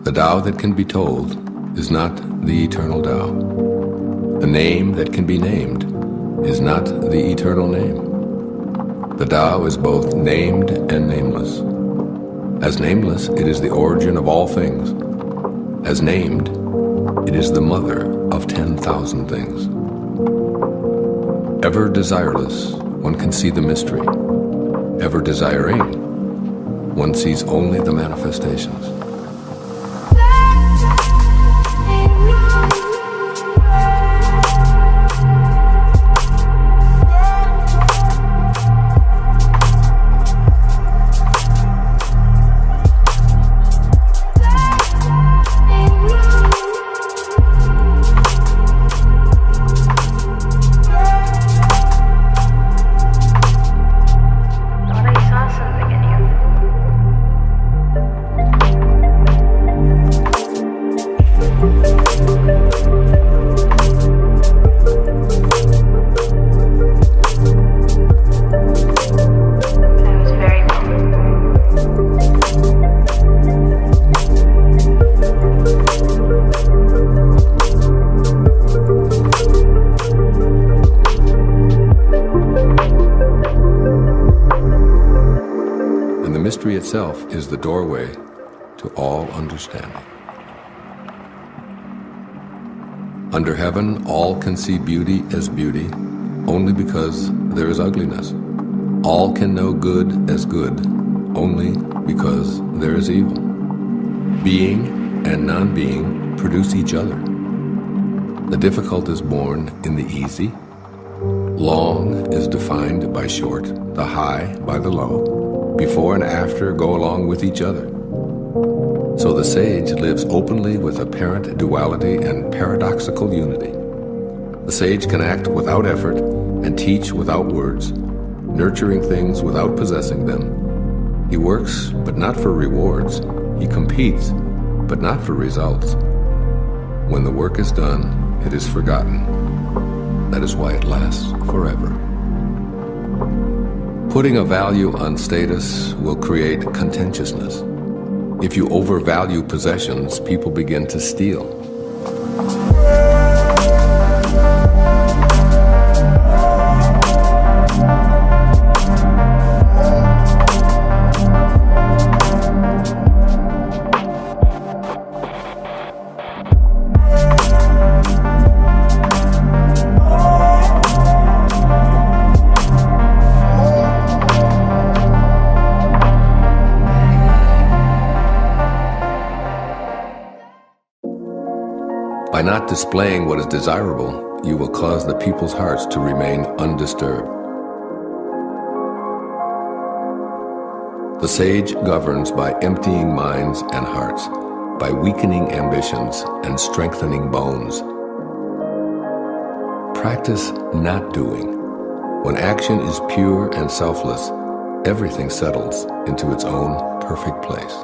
The Tao that can be told is not the eternal Tao. The name that can be named is not the eternal name. The Tao is both named and nameless. As nameless, it is the origin of all things. As named, it is the mother of 10,000 things. Ever desireless, one can see the mystery. Ever desiring, one sees only the manifestations. Mystery itself is the doorway to all understanding. Under heaven, all can see beauty as beauty only because there is ugliness. All can know good as good only because there is evil. Being and non-being produce each other. The difficult is born in the easy. Long is defined by short, the high by the low. Before and after go along with each other. So the sage lives openly with apparent duality and paradoxical unity. The sage can act without effort and teach without words, nurturing things without possessing them. He works, but not for rewards. He competes, but not for results. When the work is done, it is forgotten. That is why it lasts forever. Putting a value on status will create contentiousness. If you overvalue possessions, people begin to steal. By not displaying what is desirable, you will cause the people's hearts to remain undisturbed. The sage governs by emptying minds and hearts, by weakening ambitions and strengthening bones. Practice not doing. When action is pure and selfless, everything settles into its own perfect place.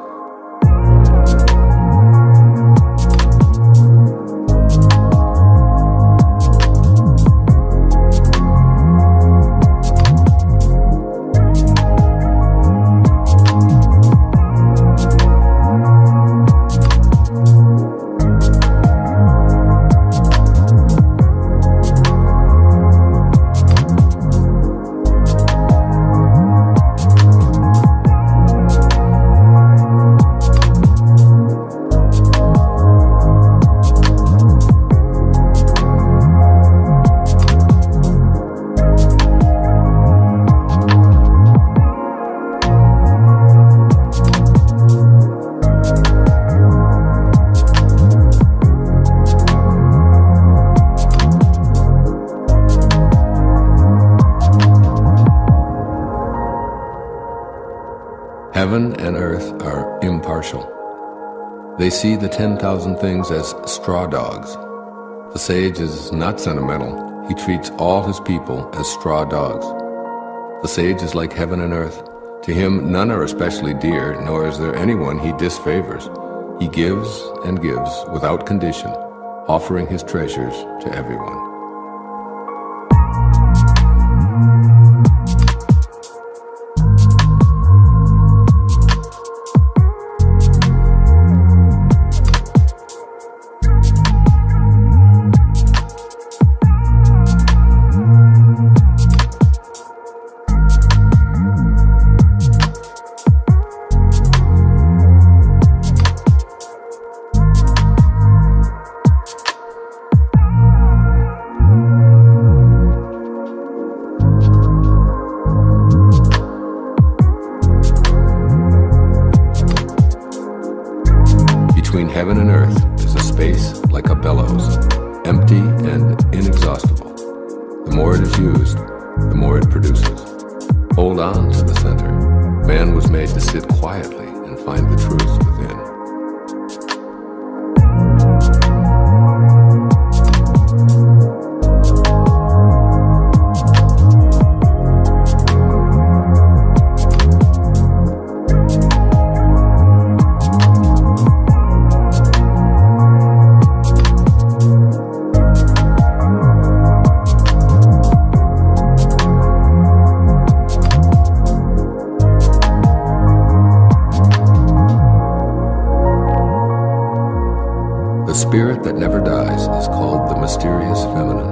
Heaven and earth are impartial. They see the 10,000 things as straw dogs. The sage is not sentimental. He treats all his people as straw dogs. The sage is like heaven and earth. To him, none are especially dear, nor is there anyone he disfavors. He gives and gives without condition, offering his treasures to everyone. heaven and earth is a space like a bellows, empty and inexhaustible. The more it is used, the more it produces. Hold on to the center. Man was made to sit quietly and find the truth within. The spirit that never dies is called the mysterious feminine.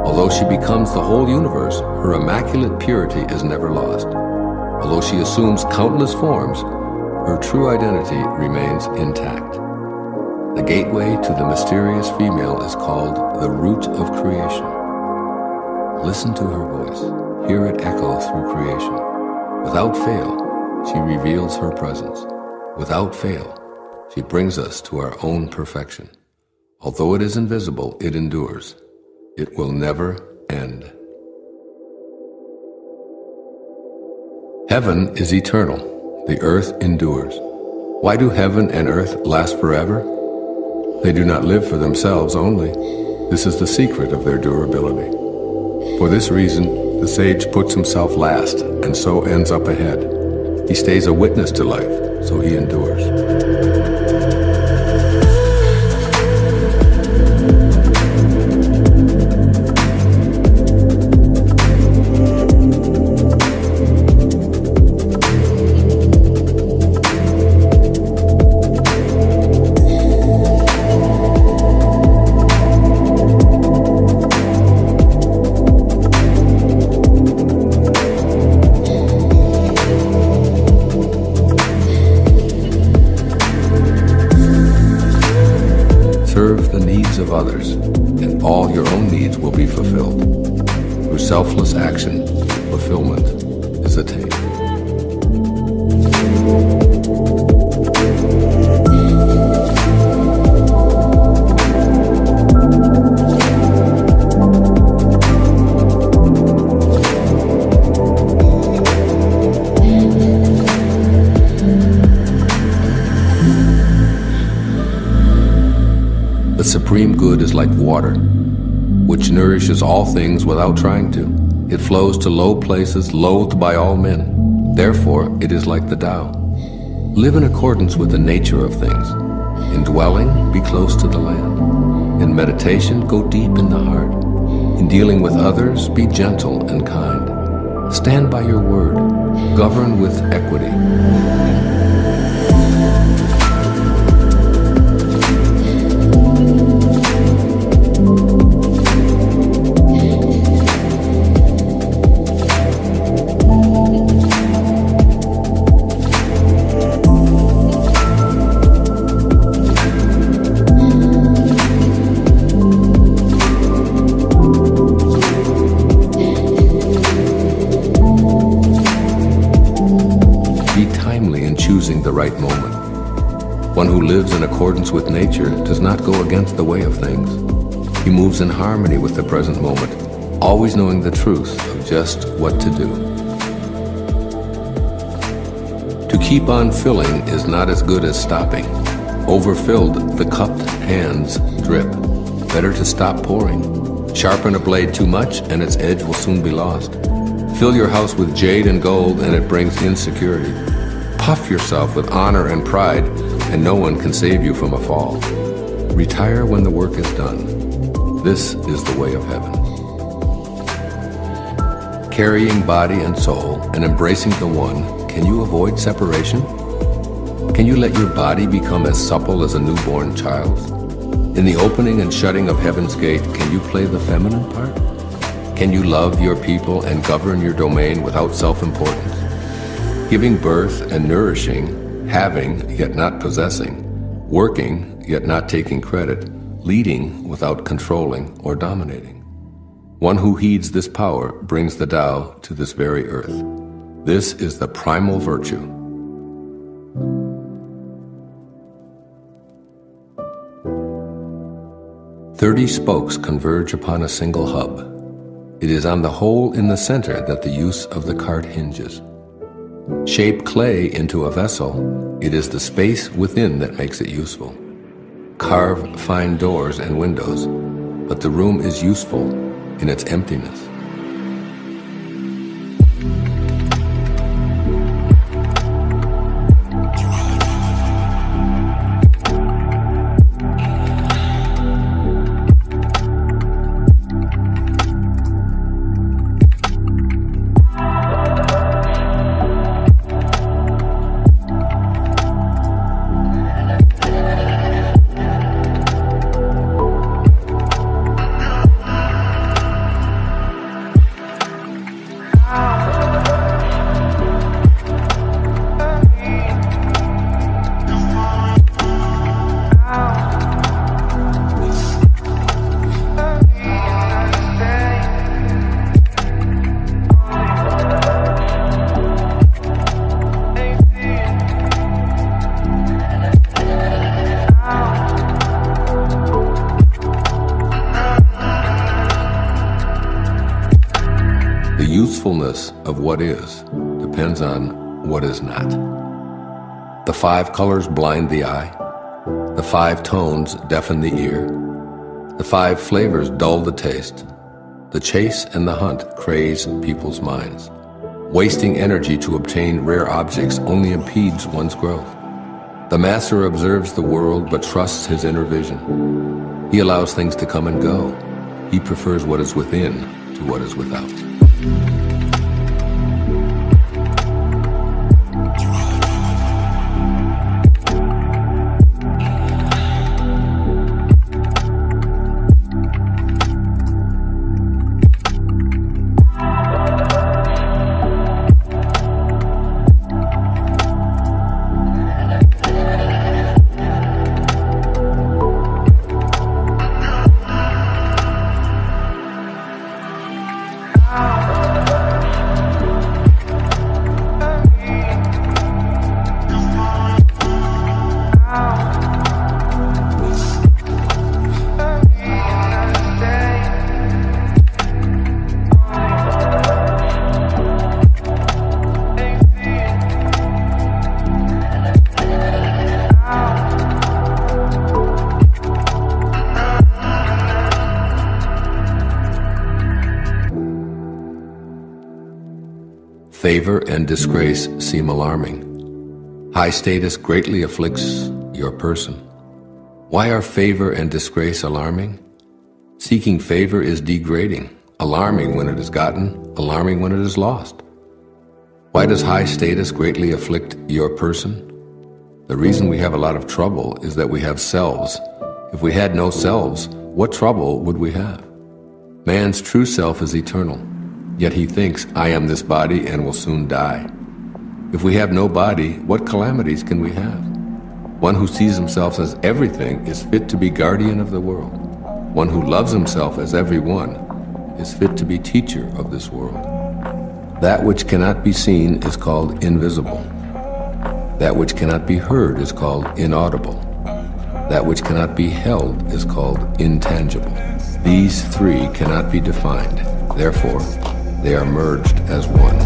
Although she becomes the whole universe, her immaculate purity is never lost. Although she assumes countless forms, her true identity remains intact. The gateway to the mysterious female is called the root of creation. Listen to her voice. Hear it echo through creation. Without fail, she reveals her presence. Without fail, she brings us to our own perfection. Although it is invisible, it endures. It will never end. Heaven is eternal. The earth endures. Why do heaven and earth last forever? They do not live for themselves only. This is the secret of their durability. For this reason, the sage puts himself last and so ends up ahead. He stays a witness to life, so he endures. Serve the needs of others, and all your own needs will be fulfilled. Through selfless action, fulfillment is attained. The supreme good is like water, which nourishes all things without trying to. It flows to low places loathed by all men. Therefore, it is like the Tao. Live in accordance with the nature of things. In dwelling, be close to the land. In meditation, go deep in the heart. In dealing with others, be gentle and kind. Stand by your word. Govern with equity. Choosing the right moment. One who lives in accordance with nature does not go against the way of things. He moves in harmony with the present moment, always knowing the truth of just what to do. To keep on filling is not as good as stopping. Overfilled, the cupped hands drip. Better to stop pouring. Sharpen a blade too much and its edge will soon be lost. Fill your house with jade and gold and it brings insecurity. Puff yourself with honor and pride, and no one can save you from a fall. Retire when the work is done. This is the way of heaven. Carrying body and soul and embracing the one, can you avoid separation? Can you let your body become as supple as a newborn child's? In the opening and shutting of heaven's gate, can you play the feminine part? Can you love your people and govern your domain without self-importance? Giving birth and nourishing, having yet not possessing, working yet not taking credit, leading without controlling or dominating. One who heeds this power brings the Tao to this very earth. This is the primal virtue. 30 spokes converge upon a single hub. It is on the hole in the center that the use of the cart hinges. Shape clay into a vessel, it is the space within that makes it useful. Carve fine doors and windows, but the room is useful in its emptiness. The usefulness of what is depends on what is not. The 5 colors blind the eye. The 5 tones deafen the ear. The 5 flavors dull the taste. The chase and the hunt craze people's minds. Wasting energy to obtain rare objects only impedes one's growth. The master observes the world but trusts his inner vision. He allows things to come and go. He prefers what is within to what is without. Favor and disgrace seem alarming. High status greatly afflicts your person. Why are favor and disgrace alarming? Seeking favor is degrading, alarming when it is gotten, alarming when it is lost. Why does high status greatly afflict your person? The reason we have a lot of trouble is that we have selves. If we had no selves, what trouble would we have? Man's true self is eternal. Yet he thinks, I am this body and will soon die. If we have no body, what calamities can we have? One who sees himself as everything is fit to be guardian of the world. One who loves himself as everyone is fit to be teacher of this world. That which cannot be seen is called invisible. That which cannot be heard is called inaudible. That which cannot be held is called intangible. These 3 cannot be defined. Therefore, they are merged as one.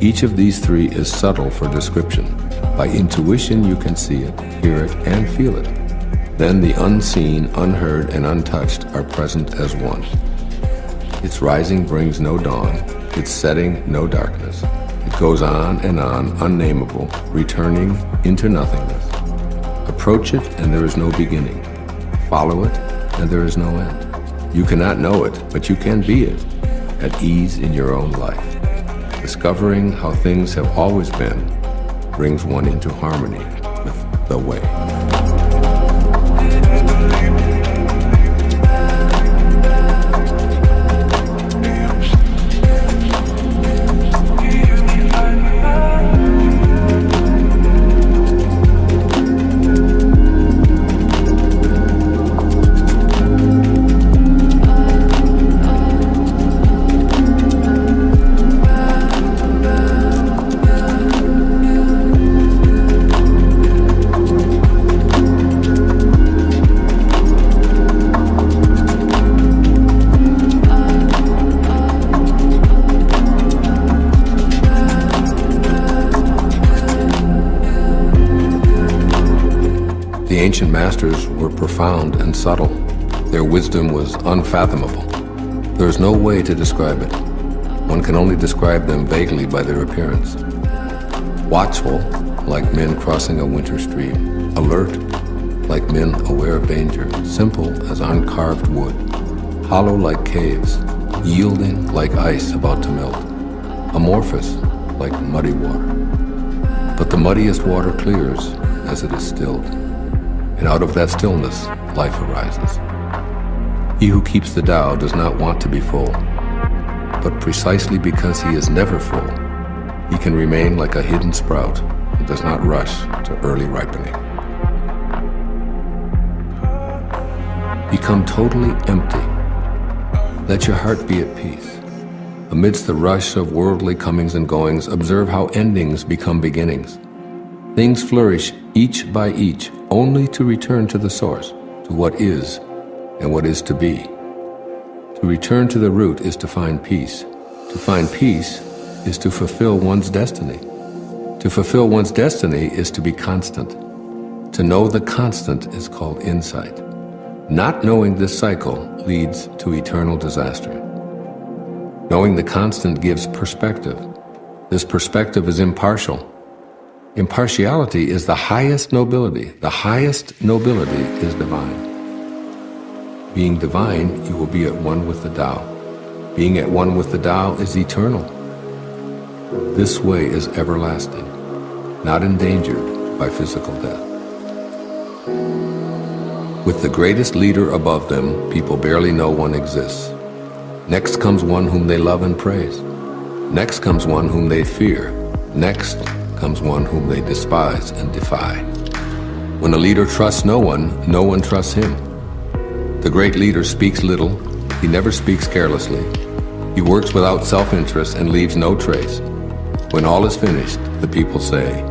Each of these 3 is subtle for description. By intuition you can see it, hear it, and feel it. Then the unseen, unheard, and untouched are present as one. Its rising brings no dawn, its setting no darkness. It goes on and on, unnameable, returning into nothingness. A Approach it and there is no beginning. Follow it and there is no end. You cannot know it, but you can be it, at ease in your own life. Discovering how things have always been brings one into harmony with the way. The ancient masters were profound and subtle. Their wisdom was unfathomable. There is no way to describe it. One can only describe them vaguely by their appearance. Watchful, like men crossing a winter stream. Alert, like men aware of danger. Simple as uncarved wood. Hollow like caves. Yielding like ice about to melt. Amorphous, like muddy water. But the muddiest water clears as it is stilled. And out of that stillness, life arises. He who keeps the Tao does not want to be full, but precisely because he is never full, he can remain like a hidden sprout and does not rush to early ripening. Become totally empty. Let your heart be at peace. Amidst the rush of worldly comings and goings, observe how endings become beginnings. Things flourish each by each, only to return to the source, to what is and what is to be. To return to the root is to find peace. To find peace is to fulfill one's destiny. To fulfill one's destiny is to be constant. To know the constant is called insight. Not knowing this cycle leads to eternal disaster. Knowing the constant gives perspective. This perspective is impartial. Impartiality is the highest nobility. The highest nobility is divine. Being divine, you will be at one with the Tao. Being at one with the Tao is eternal. This way is everlasting, not endangered by physical death. With the greatest leader above them, people barely know one exists. Next comes one whom they love and praise. Next comes one whom they fear. Next comes one whom they despise and defy. When a leader trusts no one trusts him. The great leader speaks little, he never speaks carelessly. He works without self-interest and leaves no trace. When all is finished, the people say,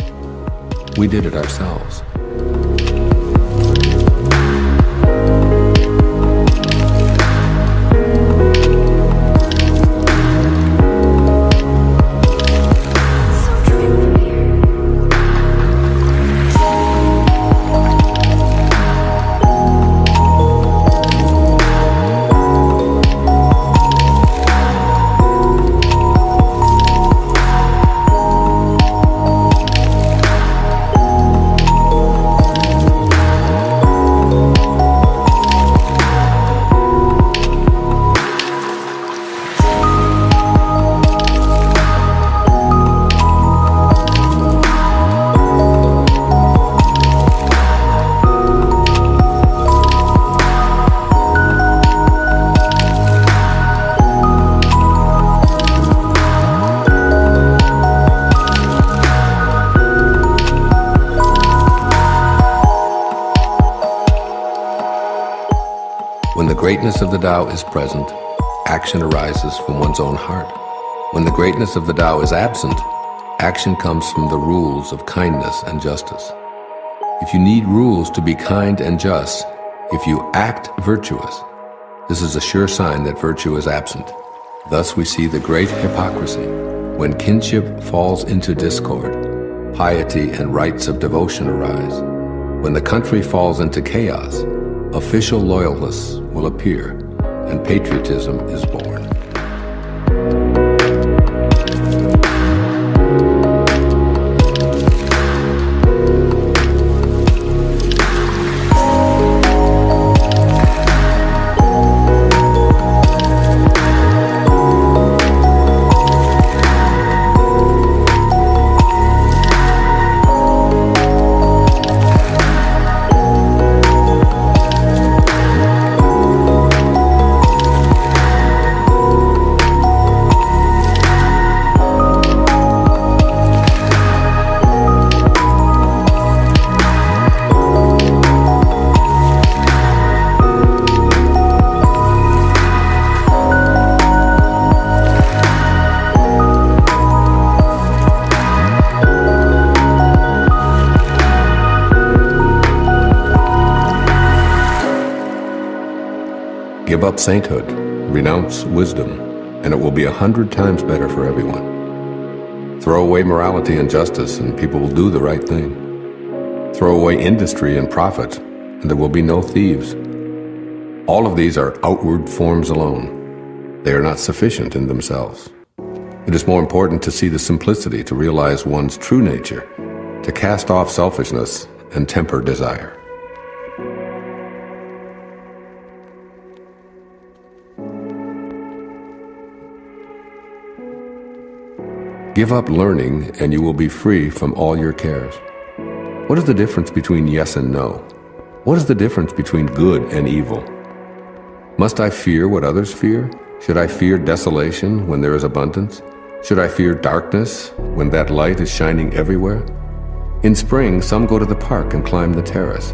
"We did it ourselves." When the greatness of the Tao is present, action arises from one's own heart. When the greatness of the Tao is absent, action comes from the rules of kindness and justice. If you need rules to be kind and just, if you act virtuous, this is a sure sign that virtue is absent. Thus we see the great hypocrisy. When kinship falls into discord, piety and rites of devotion arise. When the country falls into chaos, official loyalists will appear and patriotism is born. Give up sainthood, renounce wisdom, and it will be 100 times better for everyone. Throw away morality and justice, and people will do the right thing. Throw away industry and profit, and there will be no thieves. All of these are outward forms alone. They are not sufficient in themselves. It is more important to see the simplicity, to realize one's true nature, to cast off selfishness and temper desire. Give up learning and you will be free from all your cares. What is the difference between yes and no? What is the difference between good and evil? Must I fear what others fear? Should I fear desolation when there is abundance? Should I fear darkness when that light is shining everywhere? In spring, some go to the park and climb the terrace,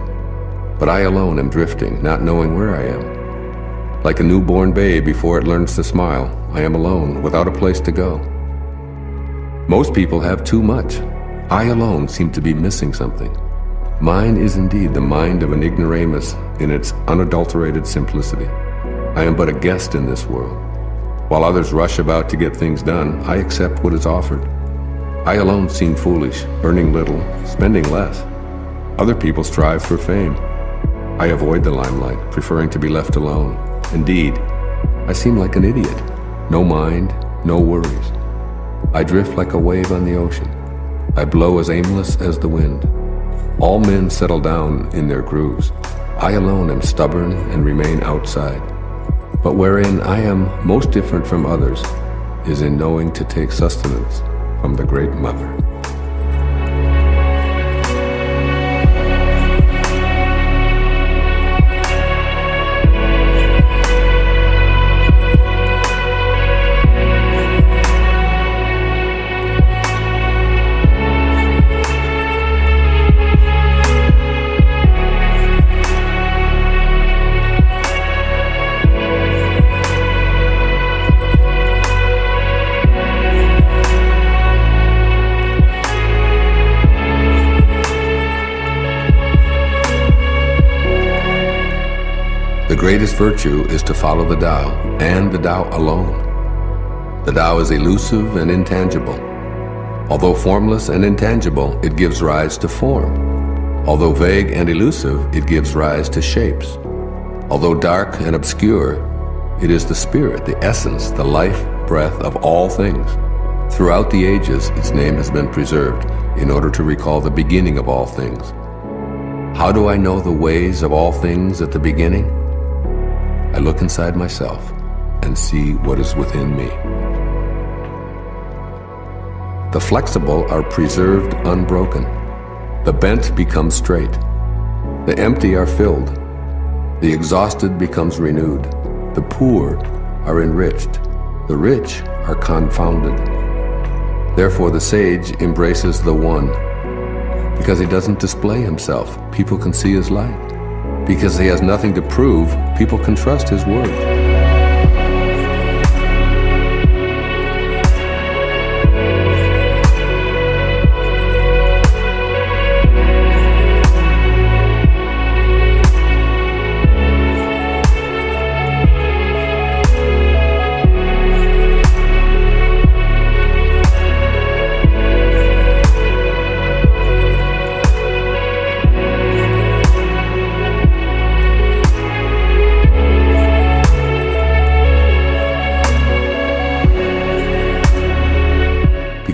but I alone am drifting, not knowing where I am. Like a newborn babe before it learns to smile, I am alone, without a place to go. Most people have too much. I alone seem to be missing something. Mine is indeed the mind of an ignoramus in its unadulterated simplicity. I am but a guest in this world. While others rush about to get things done, I accept what is offered. I alone seem foolish, earning little, spending less. Other people strive for fame. I avoid the limelight, preferring to be left alone. Indeed, I seem like an idiot. No mind, no worries. I drift like a wave on the ocean. I blow as aimless as the wind. All men settle down in their grooves. I alone am stubborn and remain outside. But wherein I am most different from others is in knowing to take sustenance from the Great Mother. The greatest virtue is to follow the Tao, and the Tao alone. The Tao is elusive and intangible. Although formless and intangible, it gives rise to form. Although vague and elusive, it gives rise to shapes. Although dark and obscure, it is the spirit, the essence, the life breath of all things. Throughout the ages, its name has been preserved in order to recall the beginning of all things. How do I know the ways of all things at the beginning? I look inside myself and see what is within me. The flexible are preserved unbroken. The bent become straight. The empty are filled. The exhausted becomes renewed. The poor are enriched. The rich are confounded. Therefore the sage embraces the one. Because he doesn't display himself, people can see his light. Because he has nothing to prove, people can trust his word.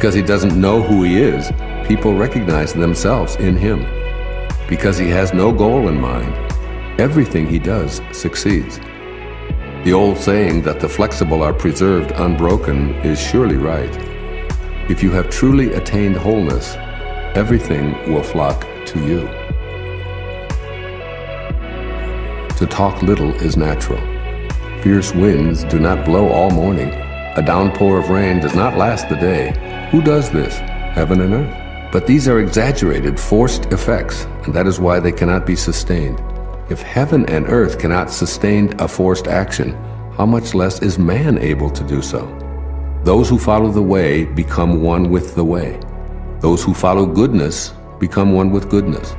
Because he doesn't know who he is, people recognize themselves in him. Because he has no goal in mind, everything he does succeeds. The old saying that the flexible are preserved unbroken is surely right. If you have truly attained wholeness, everything will flock to you. To talk little is natural. Fierce winds do not blow all morning. A downpour of rain does not last the day. Who does this? Heaven and earth. But these are exaggerated, forced effects, and that is why they cannot be sustained. If heaven and earth cannot sustain a forced action, how much less is man able to do so? Those who follow the way become one with the way. Those who follow goodness become one with goodness.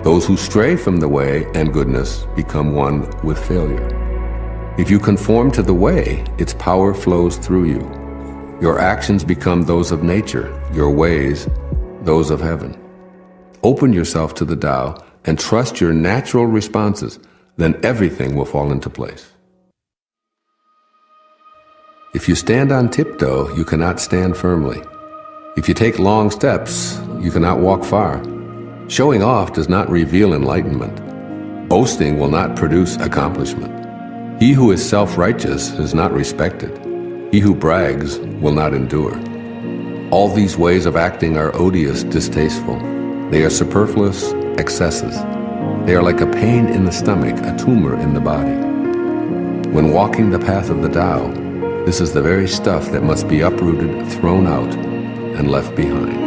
Those who stray from the way and goodness become one with failure. If you conform to the way, its power flows through you. Your actions become those of nature, your ways, those of heaven. Open yourself to the Tao and trust your natural responses, then everything will fall into place. If you stand on tiptoe, you cannot stand firmly. If you take long steps, you cannot walk far. Showing off does not reveal enlightenment. Boasting will not produce accomplishment. He who is self-righteous is not respected. He who brags will not endure. All these ways of acting are odious, distasteful. They are superfluous excesses. They are like a pain in the stomach, a tumor in the body. When walking the path of the Tao, this is the very stuff that must be uprooted, thrown out, and left behind.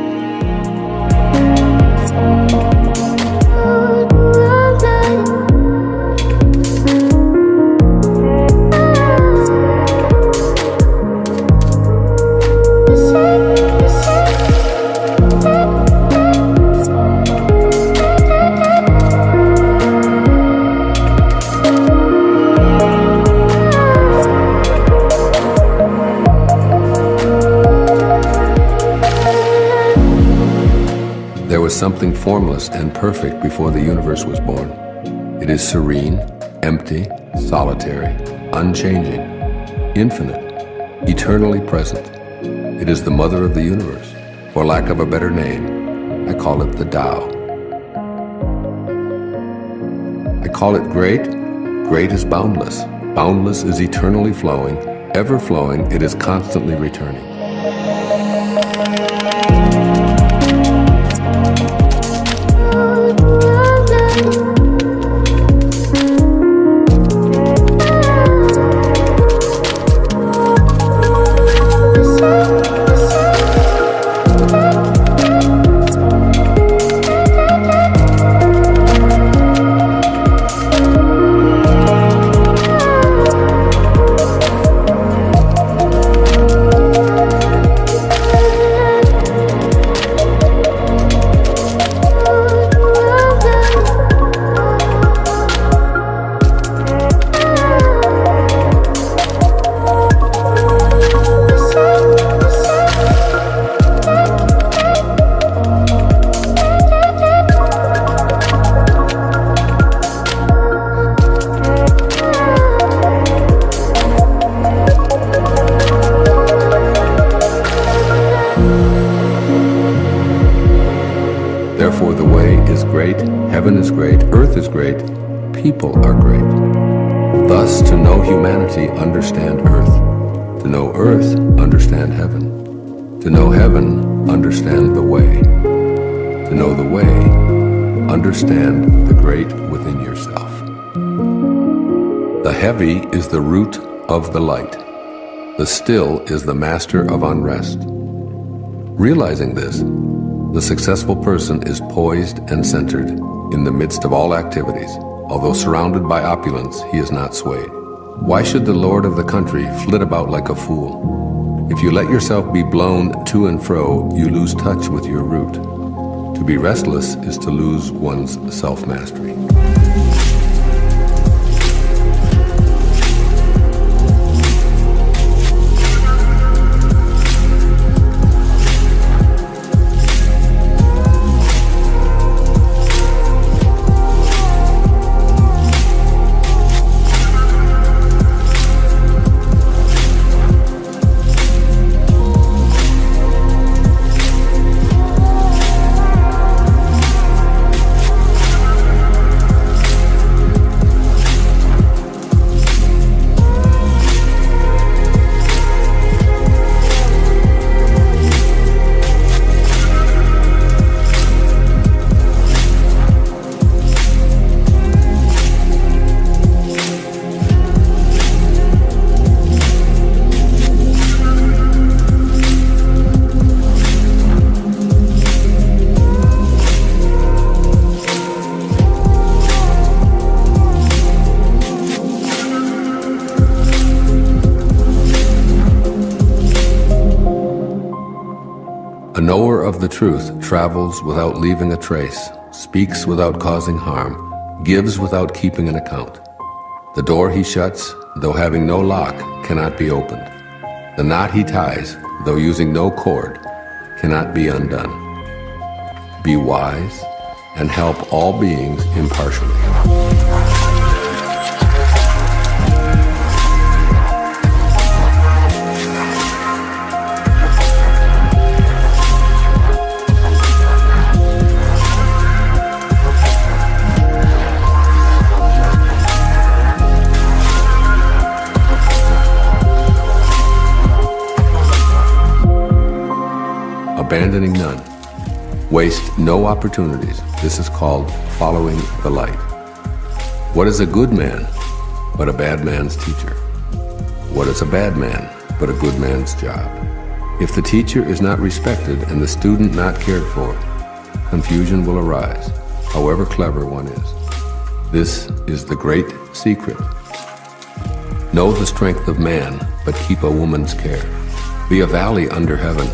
There was something formless and perfect before the universe was born. It is serene, empty, solitary, unchanging, infinite, eternally present. It is the mother of the universe. For lack of a better name, I call it the Tao. I call it great. Great is boundless. Boundless is eternally flowing. Ever flowing, it is constantly returning. Therefore, the way is great, heaven is great, earth is great, people are great. Thus, to know humanity, understand earth. To know earth, understand heaven. To know heaven, understand the way. To know the way, understand the great within yourself. The heavy is the root of the light. The still is the master of unrest. Realizing this, the successful person is poised and centered in the midst of all activities. Although surrounded by opulence, he is not swayed. Why should the lord of the country flit about like a fool? If you let yourself be blown to and fro, you lose touch with your root. To be restless is to lose one's self-mastery. A knower of the truth travels without leaving a trace, speaks without causing harm, gives without keeping an account. The door he shuts, though having no lock, cannot be opened. The knot he ties, though using no cord, cannot be undone. Be wise and help all beings impartially. Abandoning none. Waste no opportunities. This is called following the light. What is a good man but a bad man's teacher? What is a bad man but a good man's job? If the teacher is not respected and the student not cared for, confusion will arise, however clever one is. This is the great secret. Know the strength of man, but keep a woman's care. Be a valley under heaven.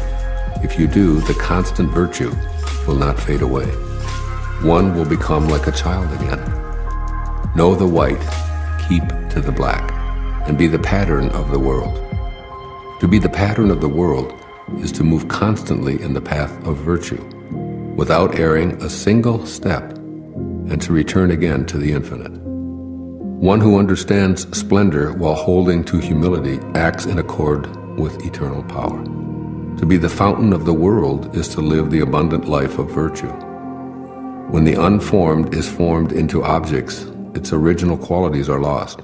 If you do, the constant virtue will not fade away. One will become like a child again. Know the white, keep to the black, and be the pattern of the world. To be the pattern of the world is to move constantly in the path of virtue, without erring a single step, and to return again to the infinite. One who understands splendor while holding to humility acts in accord with eternal power. To be the fountain of the world is to live the abundant life of virtue. When the unformed is formed into objects, its original qualities are lost.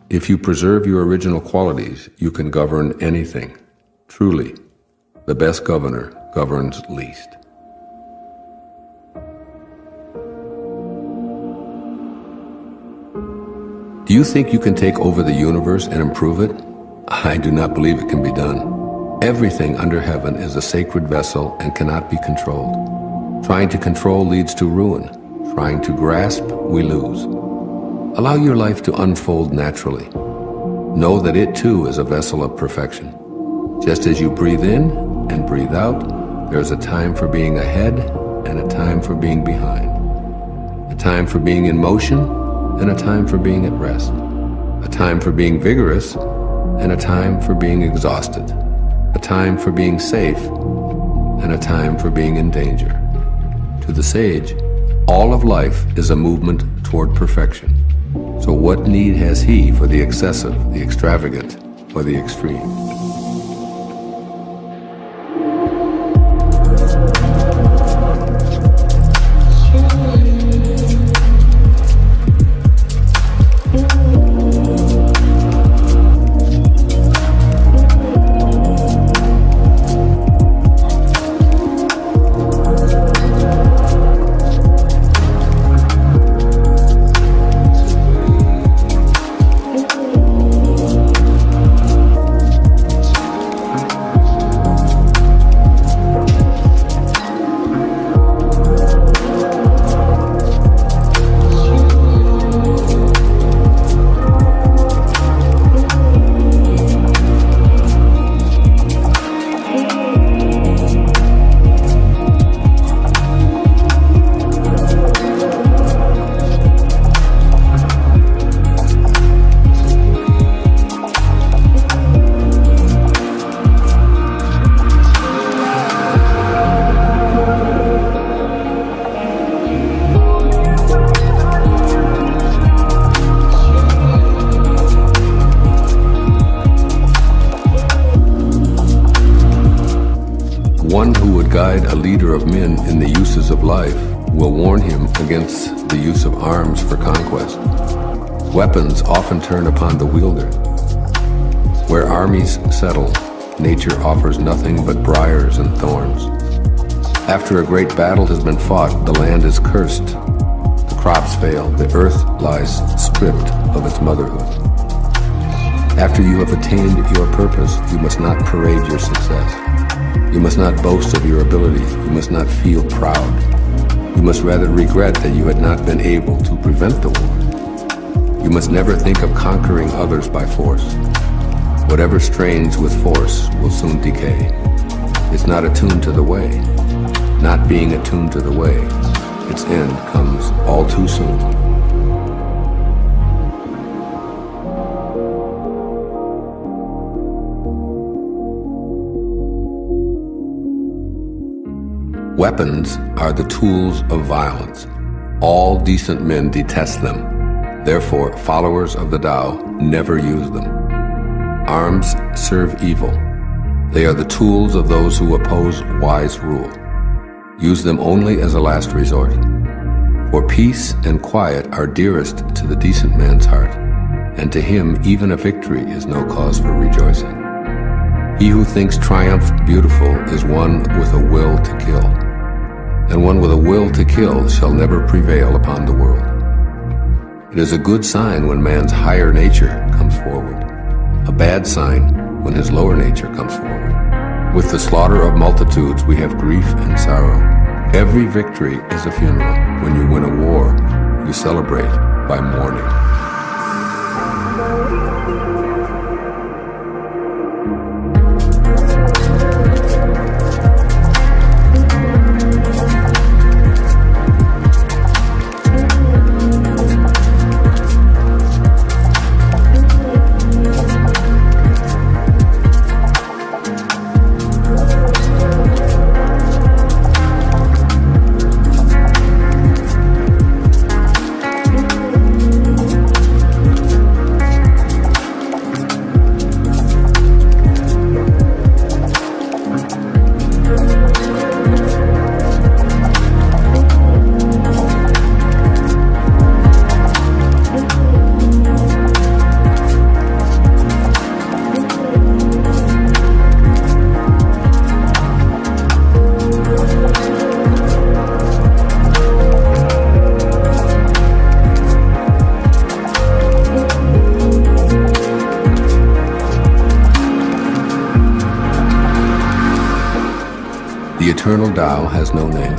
If you preserve your original qualities, you can govern anything. Truly, the best governor governs least. Do you think you can take over the universe and improve it? I do not believe it can be done. Everything under heaven is a sacred vessel and cannot be controlled. Trying to control leads to ruin. Trying to grasp, we lose. Allow your life to unfold naturally. Know that it too is a vessel of perfection. Just as you breathe in and breathe out, there is a time for being ahead and a time for being behind. A time for being in motion and a time for being at rest. A time for being vigorous and a time for being exhausted. A time for being safe, and a time for being in danger. To the sage, all of life is a movement toward perfection. So what need has he for the excessive, the extravagant, or the extreme? One who would guide a leader of men in the uses of life will warn him against the use of arms for conquest. Weapons often turn upon the wielder. Where armies settle, nature offers nothing but briars and thorns. After a great battle has been fought, the land is cursed. The crops fail, the earth lies stripped of its motherhood. After you have attained your purpose, you must not parade your success. You must not boast of your ability. You must not feel proud. You must rather regret that you had not been able to prevent the war. You must never think of conquering others by force. Whatever strains with force will soon decay. It's not attuned to the way. Not being attuned to the way, its end comes all too soon. Weapons are the tools of violence. All decent men detest them. Therefore, followers of the Tao never use them. Arms serve evil. They are the tools of those who oppose wise rule. Use them only as a last resort. For peace and quiet are dearest to the decent man's heart, and to him even a victory is no cause for rejoicing. He who thinks triumph beautiful is one with a will to kill, and one with a will to kill shall never prevail upon the world. It is a good sign when man's higher nature comes forward, a bad sign when his lower nature comes forward. With the slaughter of multitudes we have grief and sorrow. Every victory is a funeral. When you win a war, you celebrate by mourning. The eternal Tao has no name.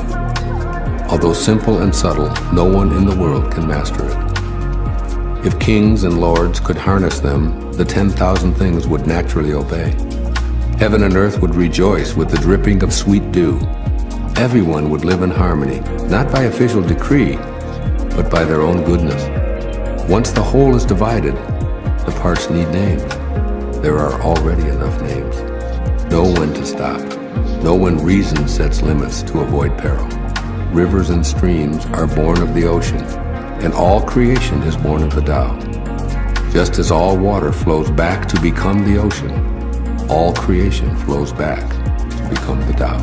Although simple and subtle, no one in the world can master it. If kings and lords could harness them, the 10,000 things would naturally obey. Heaven and earth would rejoice with the dripping of sweet dew. Everyone would live in harmony, not by official decree, but by their own goodness. Once the whole is divided, the parts need names. There are already enough names. Know when to stop. Know when reason sets limits to avoid peril. Rivers and streams are born of the ocean, and all creation is born of the Tao. Just as all water flows back to become the ocean, all creation flows back to become the Tao.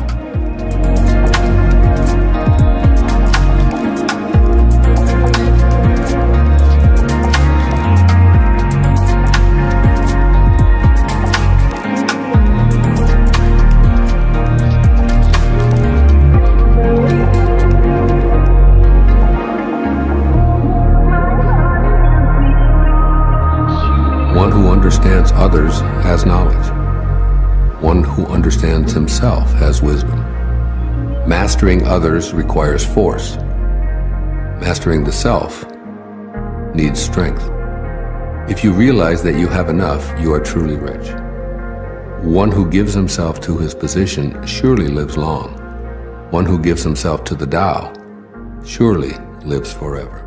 One who understands others has knowledge. One who understands himself has wisdom. Mastering others requires force. Mastering the self needs strength. If you realize that you have enough, you are truly rich. One who gives himself to his position surely lives long. One who gives himself to the Tao surely lives forever.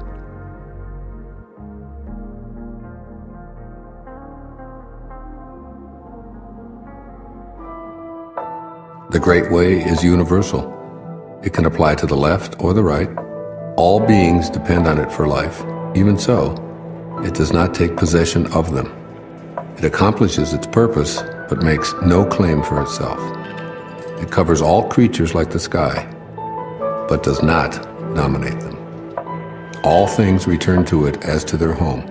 The Great Way is universal. It can apply to the left or the right. All beings depend on it for life. Even so, it does not take possession of them. It accomplishes its purpose, but makes no claim for itself. It covers all creatures like the sky, but does not dominate them. All things return to it as to their home,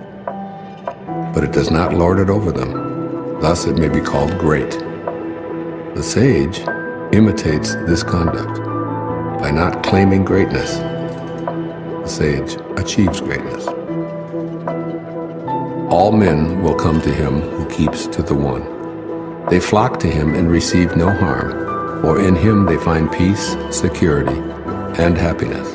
but it does not lord it over them. Thus it may be called great. The sage imitates this conduct. By not claiming greatness, the sage achieves greatness. All men will come to him who keeps to the one. They flock to him and receive no harm, for in him they find peace, security, and happiness.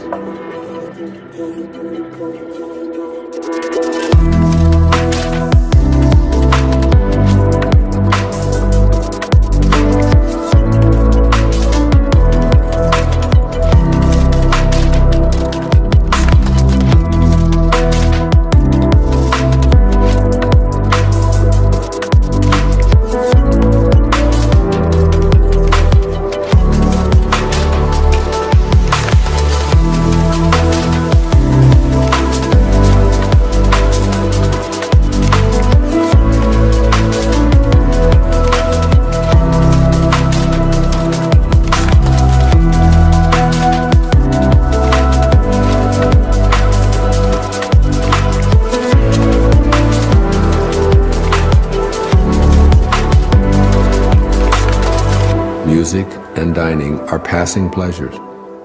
dining are passing pleasures,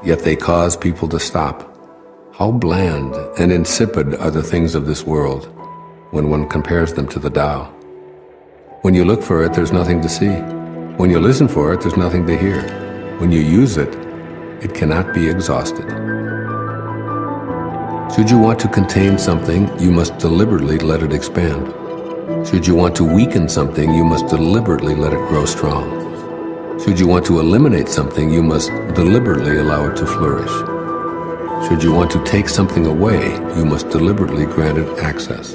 yet they cause people to stop. How bland and insipid are the things of this world when one compares them to the Tao. When you look for it, there's nothing to see. When you listen for it, there's nothing to hear. When you use it, it cannot be exhausted. Should you want to contain something, you must deliberately let it expand. Should you want to weaken something, you must deliberately let it grow strong. Should you want to eliminate something, you must deliberately allow it to flourish. Should you want to take something away, you must deliberately grant it access.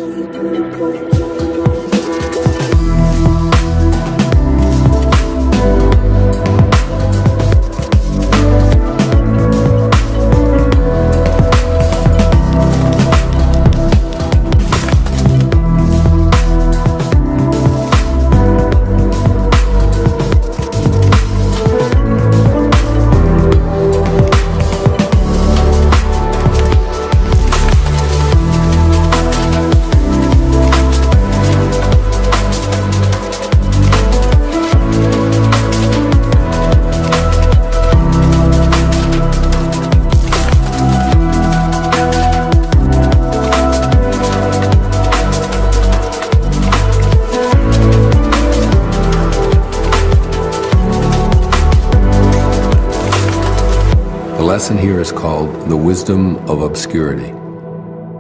The lesson here is called the wisdom of obscurity.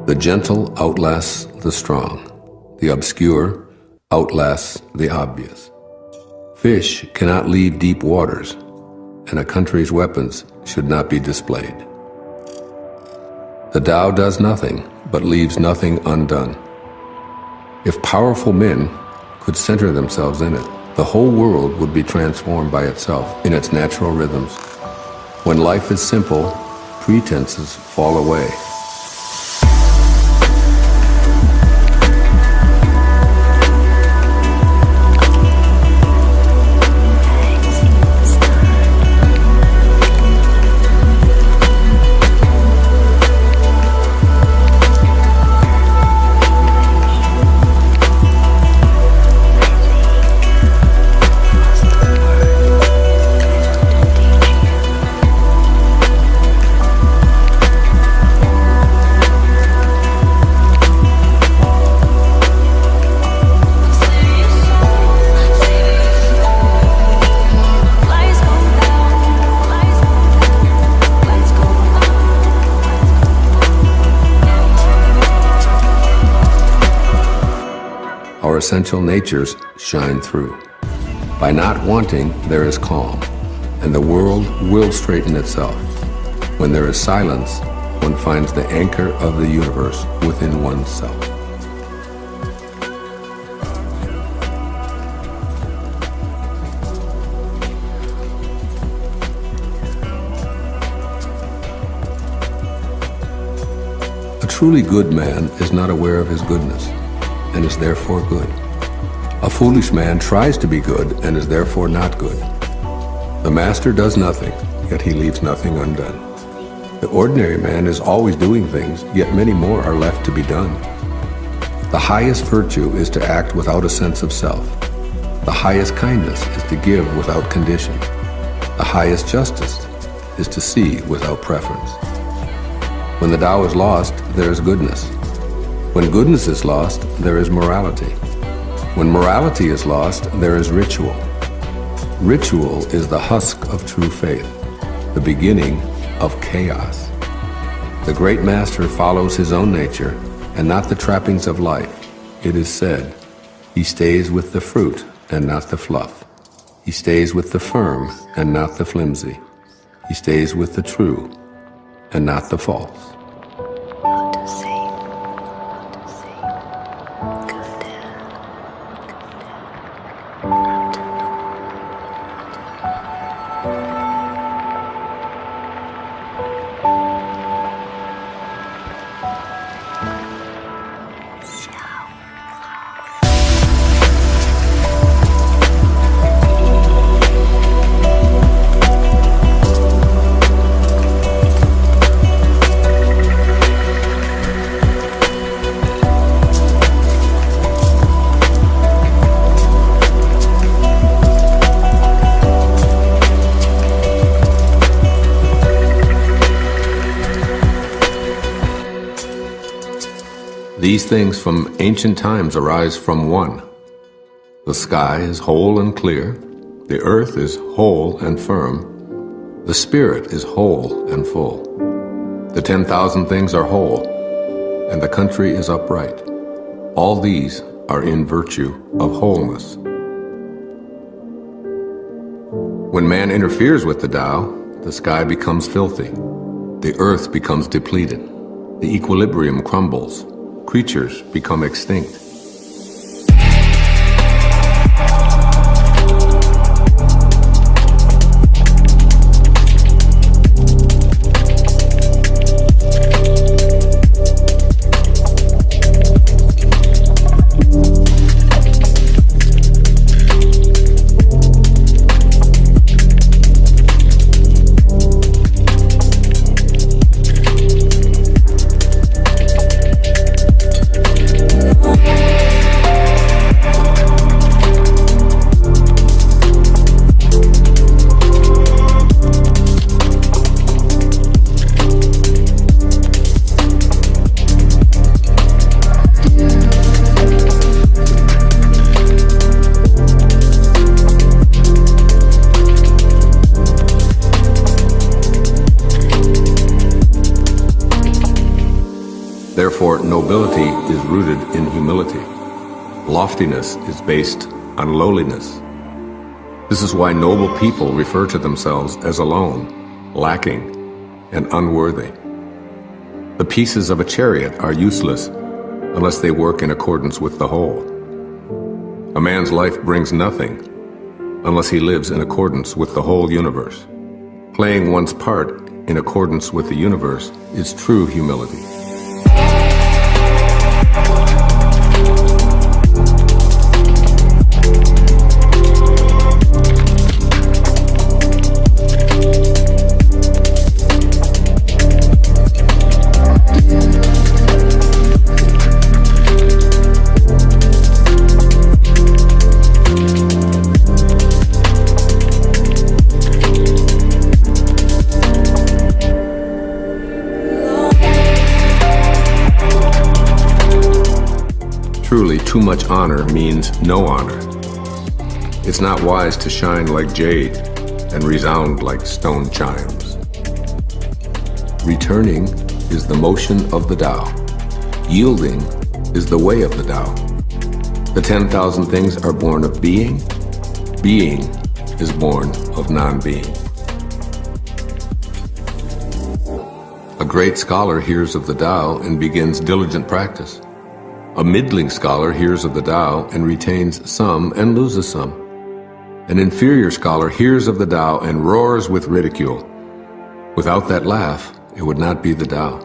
The gentle outlasts the strong. The obscure outlasts the obvious. Fish cannot leave deep waters, and a country's weapons should not be displayed. The Tao does nothing, but leaves nothing undone. If powerful men could center themselves in it, the whole world would be transformed by itself in its natural rhythms. When life is simple, pretenses fall away. Our essential natures shine through. By not wanting, there is calm, and the world will straighten itself. When there is silence, one finds the anchor of the universe within oneself. A truly good man is not aware of his goodness, and is therefore good. A foolish man tries to be good and is therefore not good. The master does nothing, yet he leaves nothing undone. The ordinary man is always doing things, yet many more are left to be done. The highest virtue is to act without a sense of self. The highest kindness is to give without condition. The highest justice is to see without preference. When the Tao is lost, there is goodness. When goodness is lost, there is morality. When morality is lost, there is ritual. Ritual is the husk of true faith, the beginning of chaos. The great master follows his own nature and not the trappings of life. It is said, he stays with the fruit and not the fluff. He stays with the firm and not the flimsy. He stays with the true and not the false. These things from ancient times arise from one. The sky is whole and clear, the earth is whole and firm, the spirit is whole and full. The 10,000 things are whole, and the country is upright. All these are in virtue of wholeness. When man interferes with the Tao, the sky becomes filthy, the earth becomes depleted, the equilibrium crumbles, creatures become extinct. Therefore, nobility is rooted in humility. Loftiness is based on lowliness. This is why noble people refer to themselves as alone, lacking, and unworthy. The pieces of a chariot are useless unless they work in accordance with the whole. A man's life brings nothing unless he lives in accordance with the whole universe. Playing one's part in accordance with the universe is true humility. Truly, too much honor means no honor. It's not wise to shine like jade and resound like stone chimes. Returning is the motion of the Tao. Yielding is the way of the Tao. The 10,000 things are born of being. Being is born of non-being. A great scholar hears of the Tao and begins diligent practice. A middling scholar hears of the Tao and retains some and loses some. An inferior scholar hears of the Tao and roars with ridicule. Without that laugh, it would not be the Tao.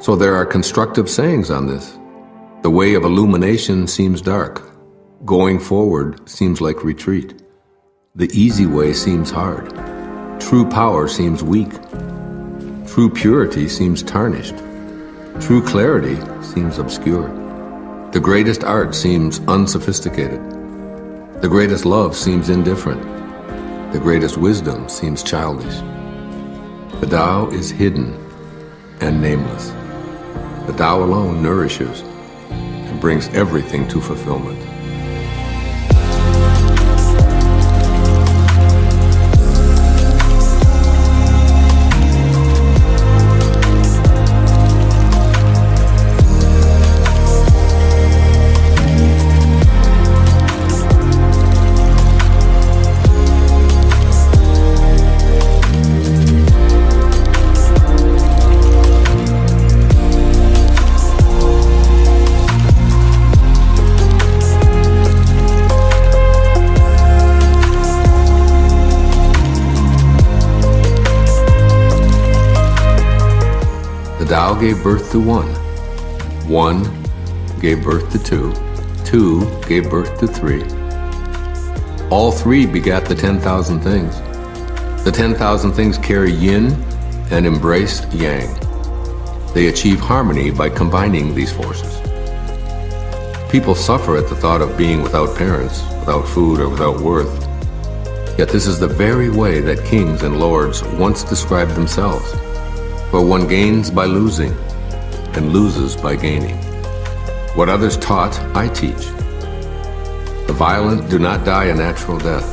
So there are constructive sayings on this. The way of illumination seems dark. Going forward seems like retreat. The easy way seems hard. True power seems weak. True purity seems tarnished. True clarity seems obscure. The greatest art seems unsophisticated. The greatest love seems indifferent. The greatest wisdom seems childish. The Tao is hidden and nameless. The Tao alone nourishes and brings everything to fulfillment. The Tao gave birth to one. One gave birth to two. Two gave birth to three. All three begat the 10,000 things. The 10,000 things carry yin and embrace yang. They achieve harmony by combining these forces. People suffer at the thought of being without parents, without food, or without worth. Yet this is the very way that kings and lords once described themselves. For one gains by losing, and loses by gaining. What others taught, I teach. The violent do not die a natural death.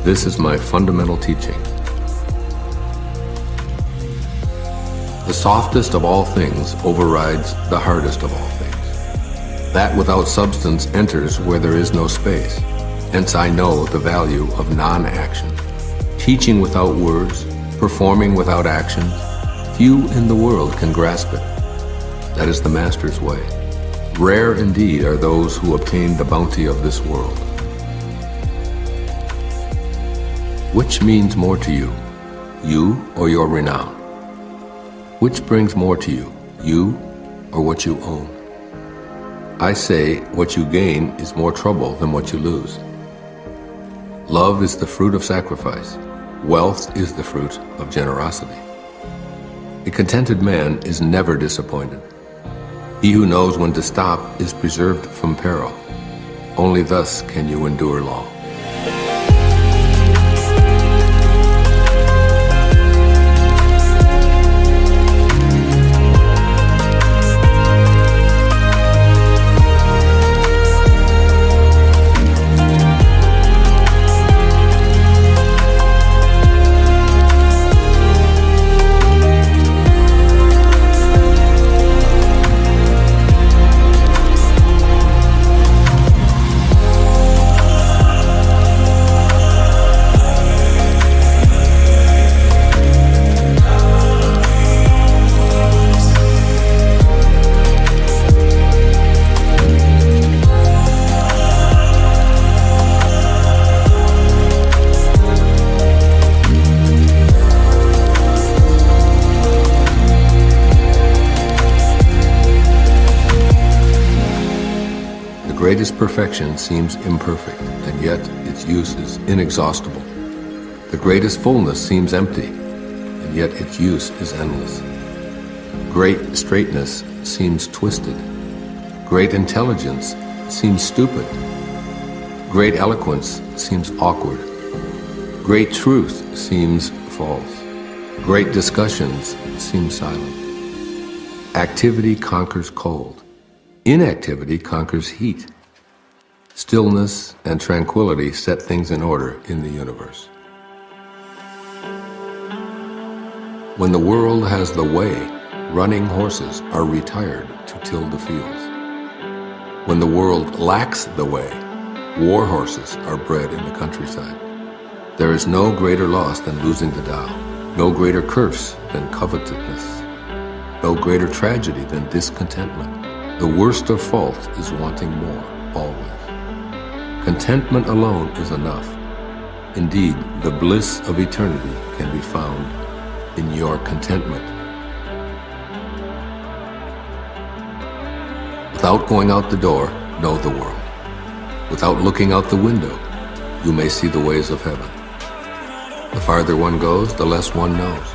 This is my fundamental teaching. The softest of all things overrides the hardest of all things. That without substance enters where there is no space. Hence I know the value of non-action. Teaching without words, performing without action, few in the world can grasp it. That is the Master's way. Rare indeed are those who obtain the bounty of this world. Which means more to you, you or your renown? Which brings more to you, you or what you own? I say what you gain is more trouble than what you lose. Love is the fruit of sacrifice. Wealth is the fruit of generosity. A contented man is never disappointed. He who knows when to stop is preserved from peril. Only thus can you endure long. The greatest perfection seems imperfect, and yet its use is inexhaustible. The greatest fullness seems empty, and yet its use is endless. Great straightness seems twisted. Great intelligence seems stupid. Great eloquence seems awkward. Great truth seems false. Great discussions seem silent. Activity conquers cold. Inactivity conquers heat. Stillness and tranquility set things in order in the universe. When the world has the way, running horses are retired to till the fields. When the world lacks the way, war horses are bred in the countryside. There is no greater loss than losing the Tao, no greater curse than covetousness, no greater tragedy than discontentment. The worst of fault is wanting more, always. Contentment alone is enough. Indeed, the bliss of eternity can be found in your contentment. Without going out the door, know the world. Without looking out the window, you may see the ways of heaven. The farther one goes, the less one knows.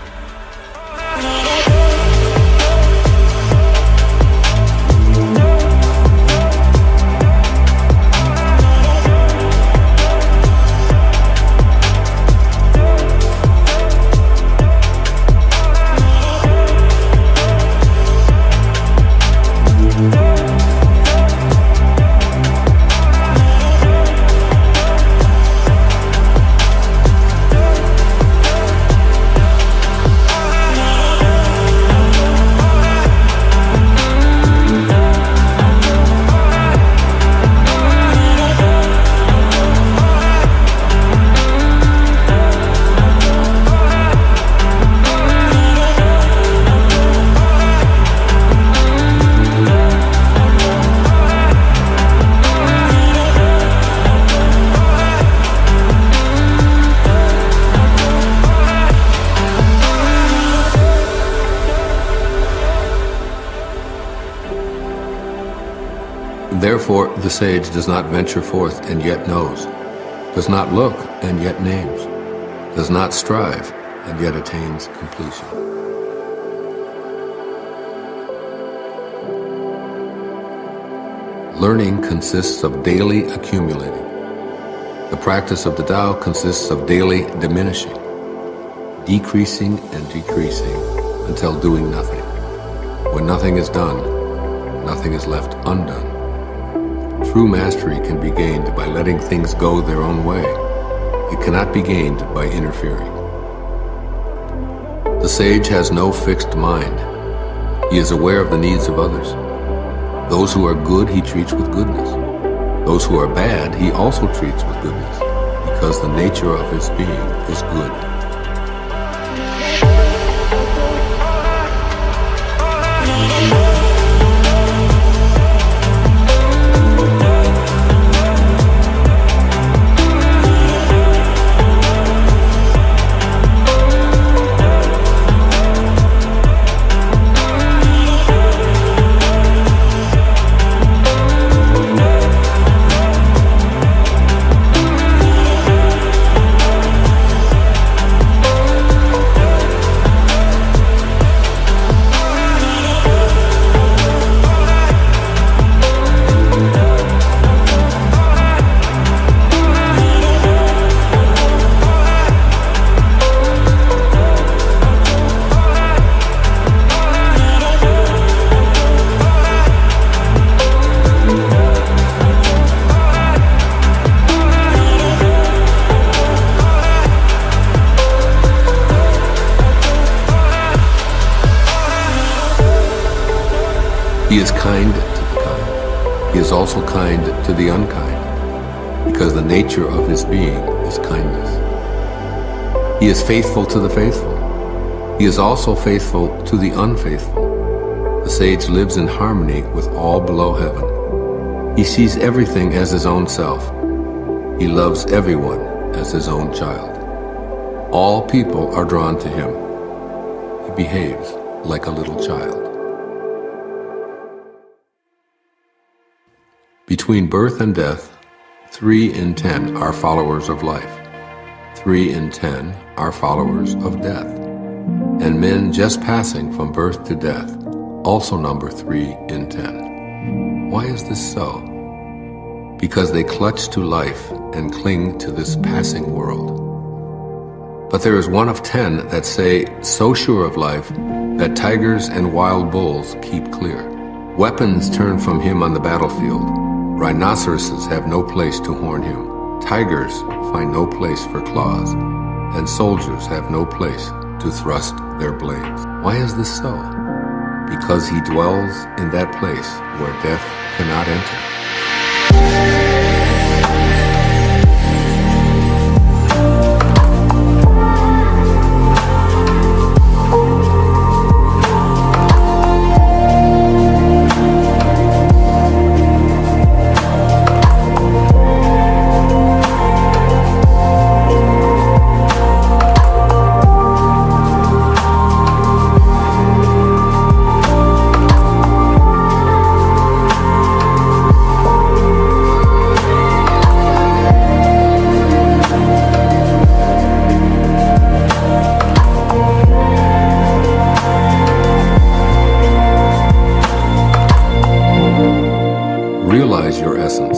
Therefore, the sage does not venture forth and yet knows, does not look and yet names, does not strive and yet attains completion. Learning consists of daily accumulating. The practice of the Tao consists of daily diminishing, decreasing and decreasing until doing nothing. When nothing is done, nothing is left undone. True mastery can be gained by letting things go their own way. It cannot be gained by interfering. The sage has no fixed mind. He is aware of the needs of others. Those who are good he treats with goodness. Those who are bad he also treats with goodness, because the nature of his being is good. He is kind to the kind. He is also kind to the unkind, because the nature of his being is kindness. He is faithful to the faithful. He is also faithful to the unfaithful. The sage lives in harmony with all below heaven. He sees everything as his own self. He loves everyone as his own child. All people are drawn to him. He behaves like a little child. Between birth and death, 3 in 10 are followers of life. 3 in 10 are followers of death. And men just passing from birth to death also number 3 in 10. Why is this so? Because they clutch to life and cling to this passing world. But there is 1 of 10 that say, so sure of life, that tigers and wild bulls keep clear. Weapons turn from him on the battlefield. Rhinoceroses have no place to horn him. Tigers find no place for claws. And soldiers have no place to thrust their blades. Why is this so? Because he dwells in that place where death cannot enter. Realize your essence,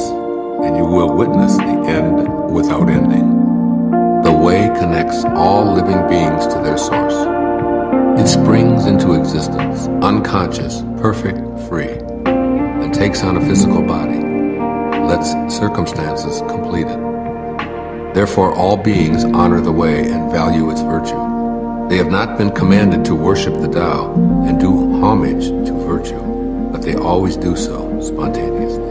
and you will witness the end without ending. The way connects all living beings to their source. It springs into existence, unconscious, perfect, free, and takes on a physical body, lets circumstances complete it. Therefore, all beings honor the way and value its virtue. They have not been commanded to worship the Tao and do homage to virtue, but they always do so spontaneously.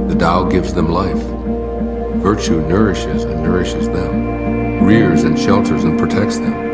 The Tao gives them life. Virtue nourishes and nourishes them, rears and shelters and protects them.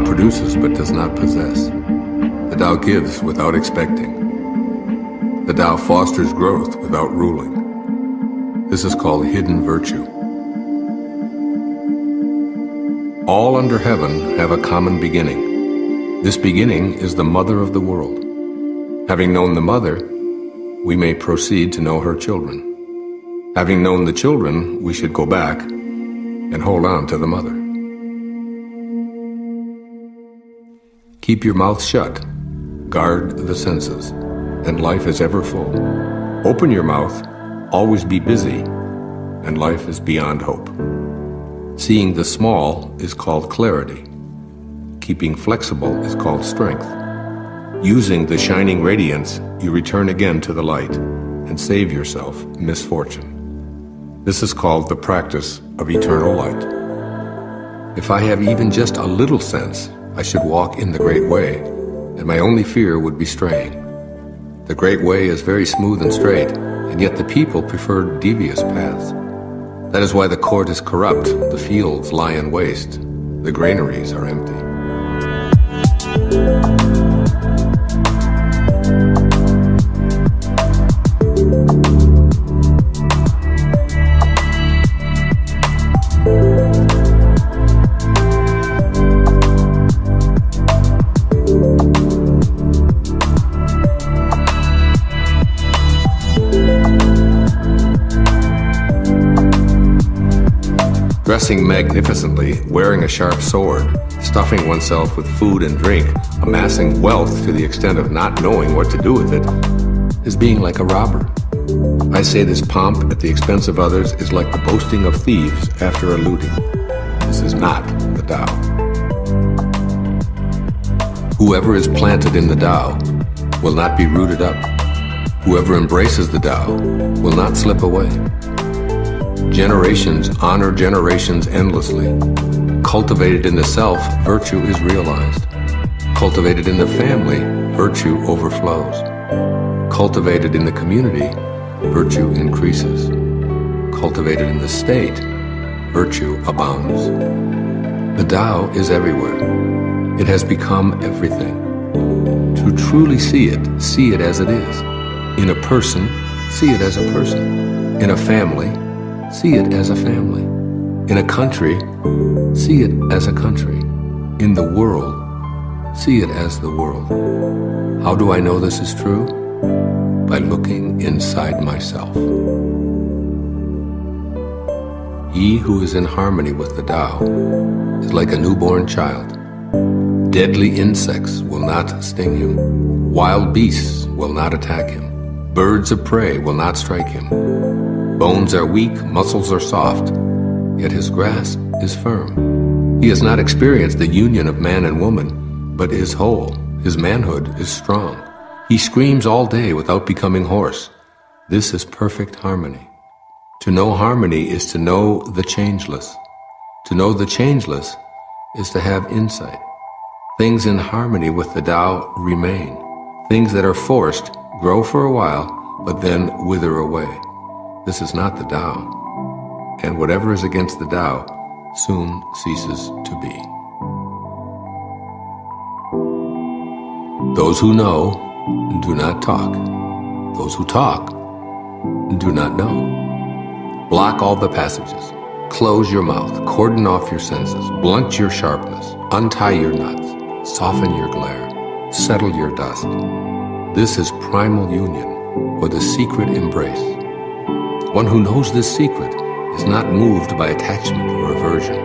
Produces but does not possess. The Tao gives without expecting. The Tao fosters growth without ruling. This is called hidden virtue. All under heaven have a common beginning. This beginning is the mother of the world. Having known the mother, we may proceed to know her children. Having known the children, we should go back and hold on to the mother. Keep your mouth shut, guard the senses, and life is ever full. Open your mouth, always be busy, and life is beyond hope. Seeing the small is called clarity. Keeping flexible is called strength. Using the shining radiance, you return again to the light and save yourself misfortune. This is called the practice of eternal light. If I have even just a little sense, I should walk in the Great Way, and my only fear would be straying. The Great Way is very smooth and straight, and yet the people prefer devious paths. That is why the court is corrupt, the fields lie in waste, the granaries are empty. Dressing magnificently, wearing a sharp sword, stuffing oneself with food and drink, amassing wealth to the extent of not knowing what to do with it, is being like a robber. I say this pomp at the expense of others is like the boasting of thieves after a looting. This is not the Tao. Whoever is planted in the Tao will not be rooted up. Whoever embraces the Tao will not slip away. Generations honor generations endlessly. Cultivated in the self, virtue is realized. Cultivated in the family, virtue overflows. Cultivated in the community, virtue increases. Cultivated in the state, virtue abounds. The Tao is everywhere. It has become everything. To truly see it as it is. In a person, see it as a person. In a family, see it as a family. In a country, see it as a country. In the world, see it as the world. How do I know this is true? By looking inside myself. He who is in harmony with the Tao is like a newborn child. Deadly insects will not sting him. Wild beasts will not attack him. Birds of prey will not strike him. Bones are weak, muscles are soft, yet his grasp is firm. He has not experienced the union of man and woman, but is whole. His manhood is strong. He screams all day without becoming hoarse. This is perfect harmony. To know harmony is to know the changeless. To know the changeless is to have insight. Things in harmony with the Tao remain. Things that are forced grow for a while, but then wither away. This is not the Tao, and whatever is against the Tao soon ceases to be. Those who know do not talk. Those who talk do not know. Block all the passages. Close your mouth. Cordon off your senses. Blunt your sharpness. Untie your knots. Soften your glare. Settle your dust. This is primal union, or the secret embrace. One who knows this secret is not moved by attachment or aversion.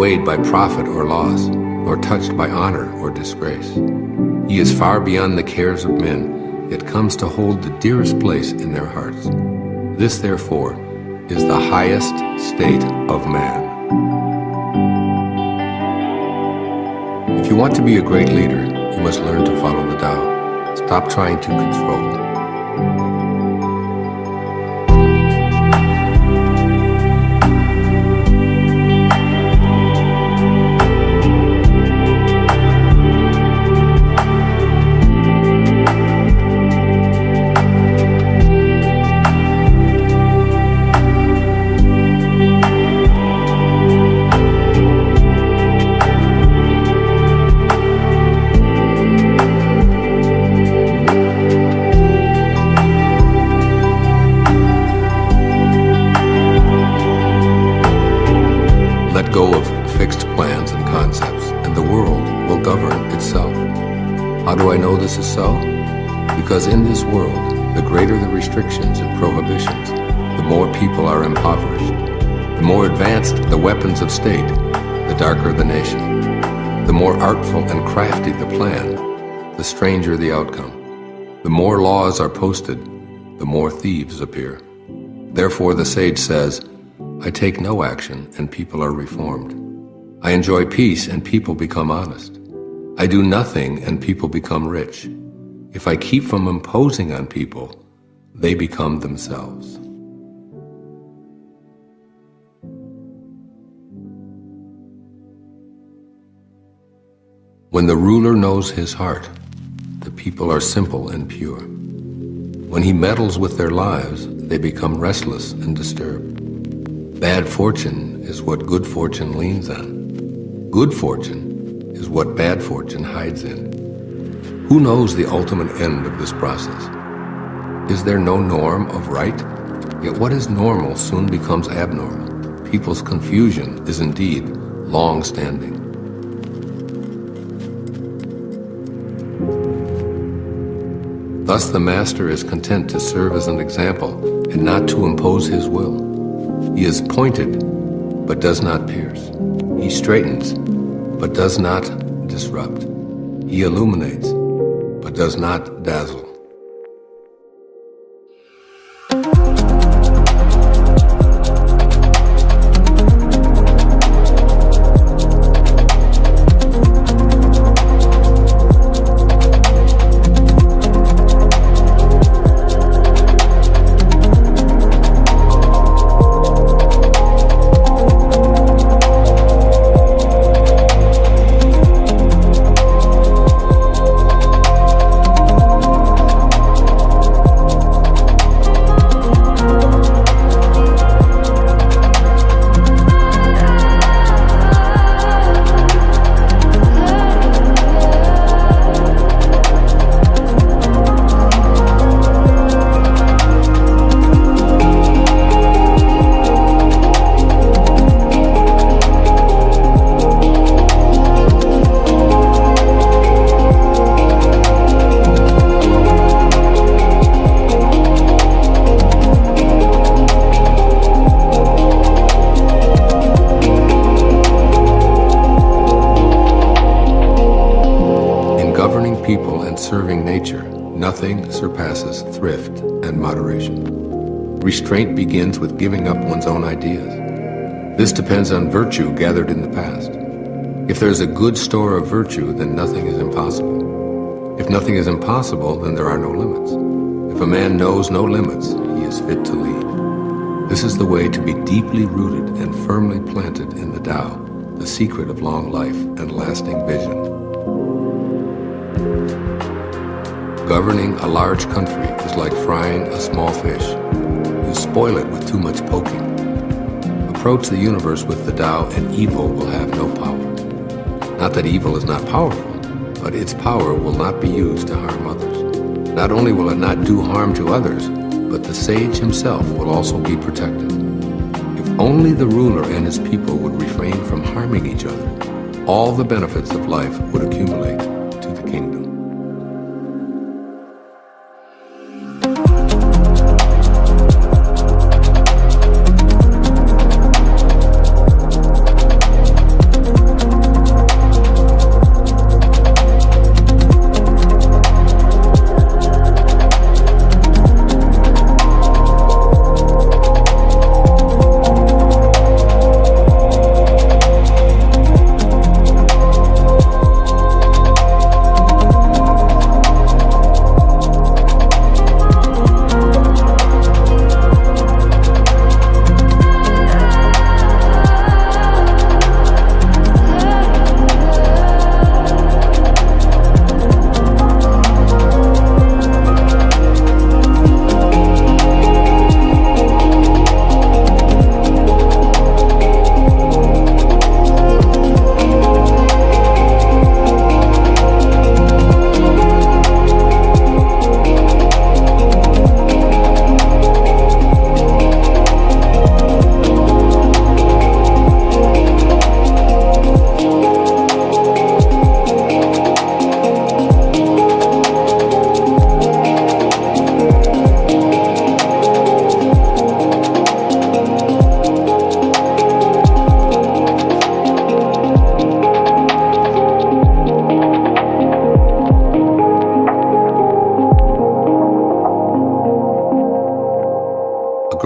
swayed by profit or loss, nor touched by honor or disgrace. He is far beyond the cares of men, yet comes to hold the dearest place in their hearts. This, therefore, is the highest state of man. If you want to be a great leader, you must learn to follow the Tao. Stop trying to control. Let go of fixed plans and concepts, and the world will govern itself. How do I know this is so? Because in this world, the greater the restrictions and prohibitions, the more people are impoverished. The more advanced the weapons of state, the darker the nation. The more artful and crafty the plan, the stranger the outcome. The more laws are posted, the more thieves appear. Therefore the sage says, I take no action and people are reformed. I enjoy peace and people become honest. I do nothing and people become rich. If I keep from imposing on people, they become themselves. When the ruler knows his heart, the people are simple and pure. When he meddles with their lives, they become restless and disturbed. Bad fortune is what good fortune leans on. Good fortune is what bad fortune hides in. Who knows the ultimate end of this process? Is there no norm of right? Yet what is normal soon becomes abnormal. People's confusion is indeed long-standing. Thus the master is content to serve as an example and not to impose his will. He is pointed, but does not pierce. He straightens, but does not disrupt. He illuminates, but does not dazzle. People and serving nature, nothing surpasses thrift and moderation. Restraint begins with giving up one's own ideas. This depends on virtue gathered in the past. If there's a good store of virtue, then nothing is impossible. If nothing is impossible, then there are no limits. If a man knows no limits, he is fit to lead. This is the way to be deeply rooted and firmly planted in the Tao, the secret of long life and lasting vision. Governing a large country is like frying a small fish. You spoil it with too much poking. Approach the universe with the Tao and evil will have no power. Not that evil is not powerful, but its power will not be used to harm others. Not only will it not do harm to others, but the sage himself will also be protected. If only the ruler and his people would refrain from harming each other, all the benefits of life would accumulate to the kingdom.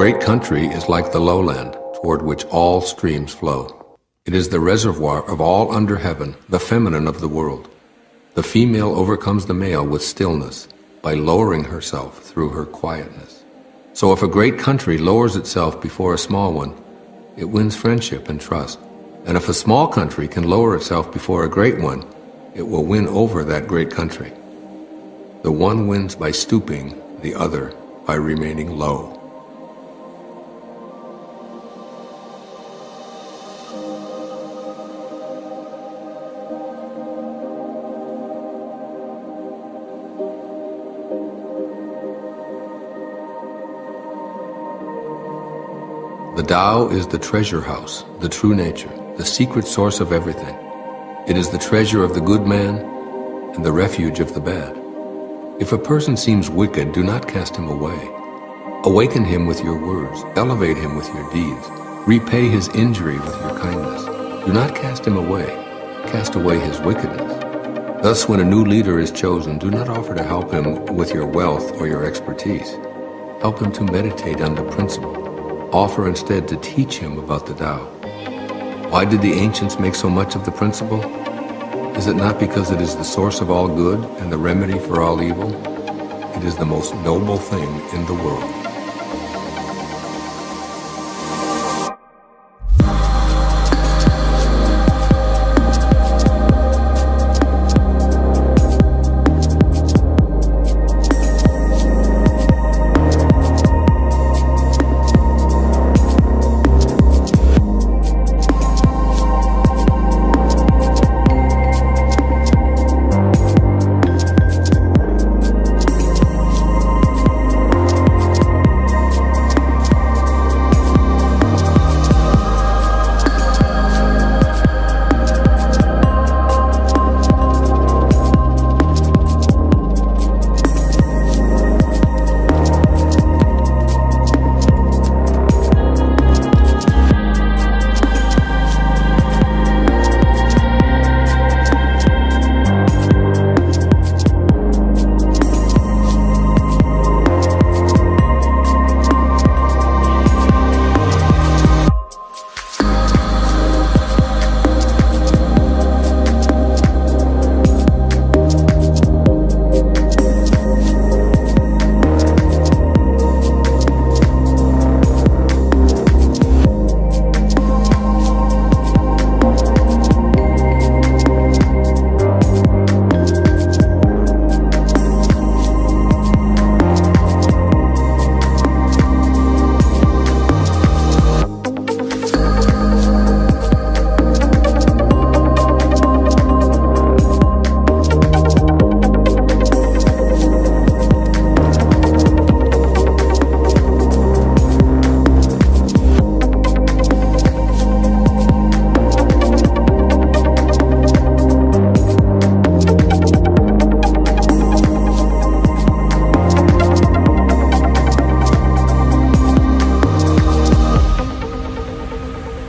great country is like the lowland, toward which all streams flow. It is the reservoir of all under heaven, the feminine of the world. The female overcomes the male with stillness, by lowering herself through her quietness. So if a great country lowers itself before a small one, it wins friendship and trust. And if a small country can lower itself before a great one, it will win over that great country. The one wins by stooping, the other by remaining low. The Tao is the treasure house, the true nature, the secret source of everything. It is the treasure of the good man and the refuge of the bad. If a person seems wicked, do not cast him away. Awaken him with your words, elevate him with your deeds, repay his injury with your kindness. Do not cast him away, cast away his wickedness. Thus, when a new leader is chosen, do not offer to help him with your wealth or your expertise. Help him to meditate on the principle. Offer instead to teach him about the Tao. Why did the ancients make so much of the principle? Is it not because it is the source of all good and the remedy for all evil? It is the most noble thing in the world.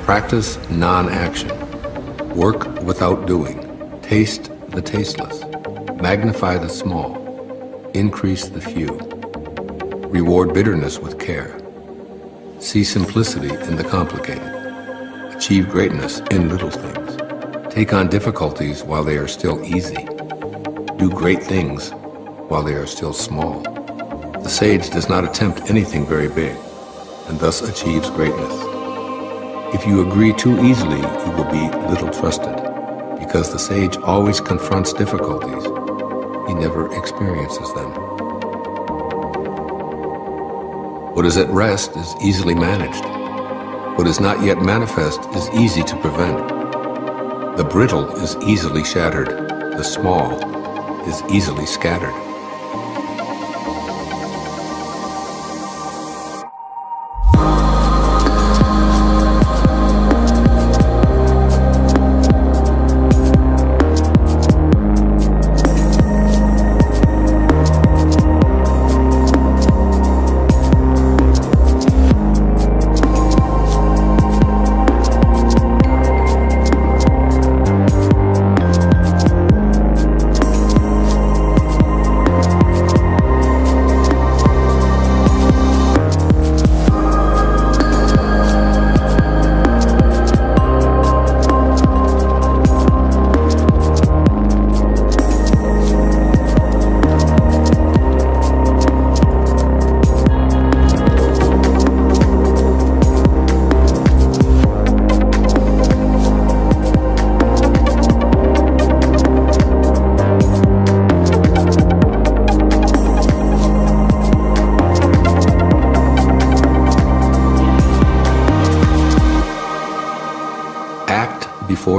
Practice non-action. Work without doing. Taste the tasteless. Magnify the small. Increase the few. Reward bitterness with care. See simplicity in the complicated. Achieve greatness in little things. Take on difficulties while they are still easy. Do great things while they are still small. The sage does not attempt anything very big, and thus achieves greatness. If you agree too easily, you will be little trusted, because the sage always confronts difficulties. He never experiences them. What is at rest is easily managed. What is not yet manifest is easy to prevent. The brittle is easily shattered. The small is easily scattered.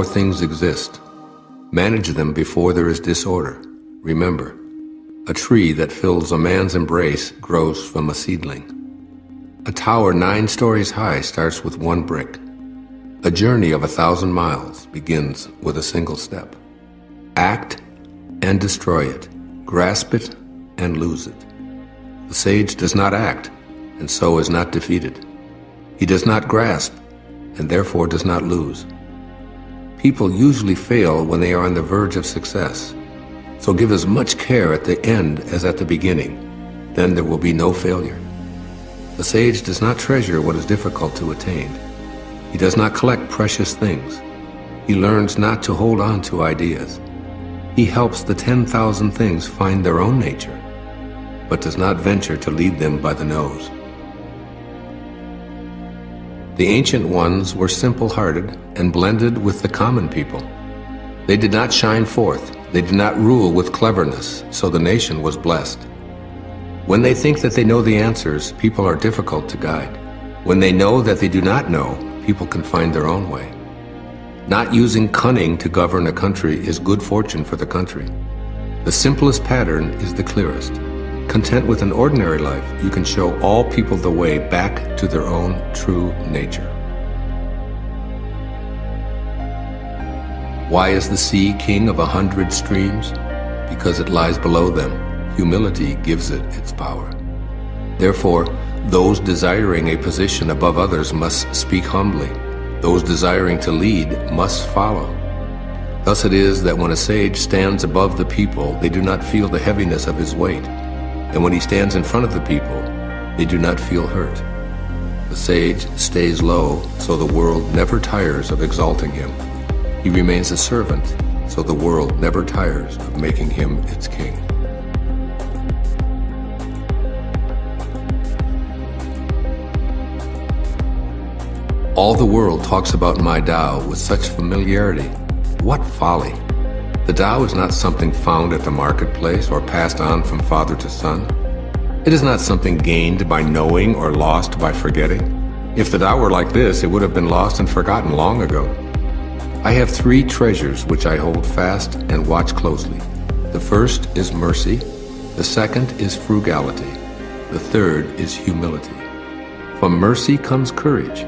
things exist. Manage them before there is disorder. Remember, a tree that fills a man's embrace grows from a seedling. A tower 9 stories high starts with 1 brick. A journey of 1,000 miles begins with a single step. Act and destroy it. Grasp it and lose it. The sage does not act, and so is not defeated. He does not grasp, and therefore does not lose. People usually fail when they are on the verge of success. So give as much care at the end as at the beginning. Then there will be no failure. The sage does not treasure what is difficult to attain. He does not collect precious things. He learns not to hold on to ideas. He helps the 10,000 things find their own nature, but does not venture to lead them by the nose. The ancient ones were simple-hearted and blended with the common people. They did not shine forth. They did not rule with cleverness, so the nation was blessed. When they think that they know the answers, people are difficult to guide. When they know that they do not know, people can find their own way. Not using cunning to govern a country is good fortune for the country. The simplest pattern is the clearest. Content with an ordinary life, you can show all people the way back to their own true nature. Why is the sea king of 100 streams? Because it lies below them. Humility gives it its power. Therefore, those desiring a position above others must speak humbly. Those desiring to lead must follow. Thus it is that when a sage stands above the people, they do not feel the heaviness of his weight. And when he stands in front of the people, they do not feel hurt. The sage stays low, so the world never tires of exalting him. He remains a servant, so the world never tires of making him its king. All the world talks about my Tao with such familiarity. What folly! The Tao is not something found at the marketplace or passed on from father to son. It is not something gained by knowing or lost by forgetting. If the Tao were like this, it would have been lost and forgotten long ago. I have 3 treasures which I hold fast and watch closely. The first is mercy, the second is frugality, the third is humility. From mercy comes courage.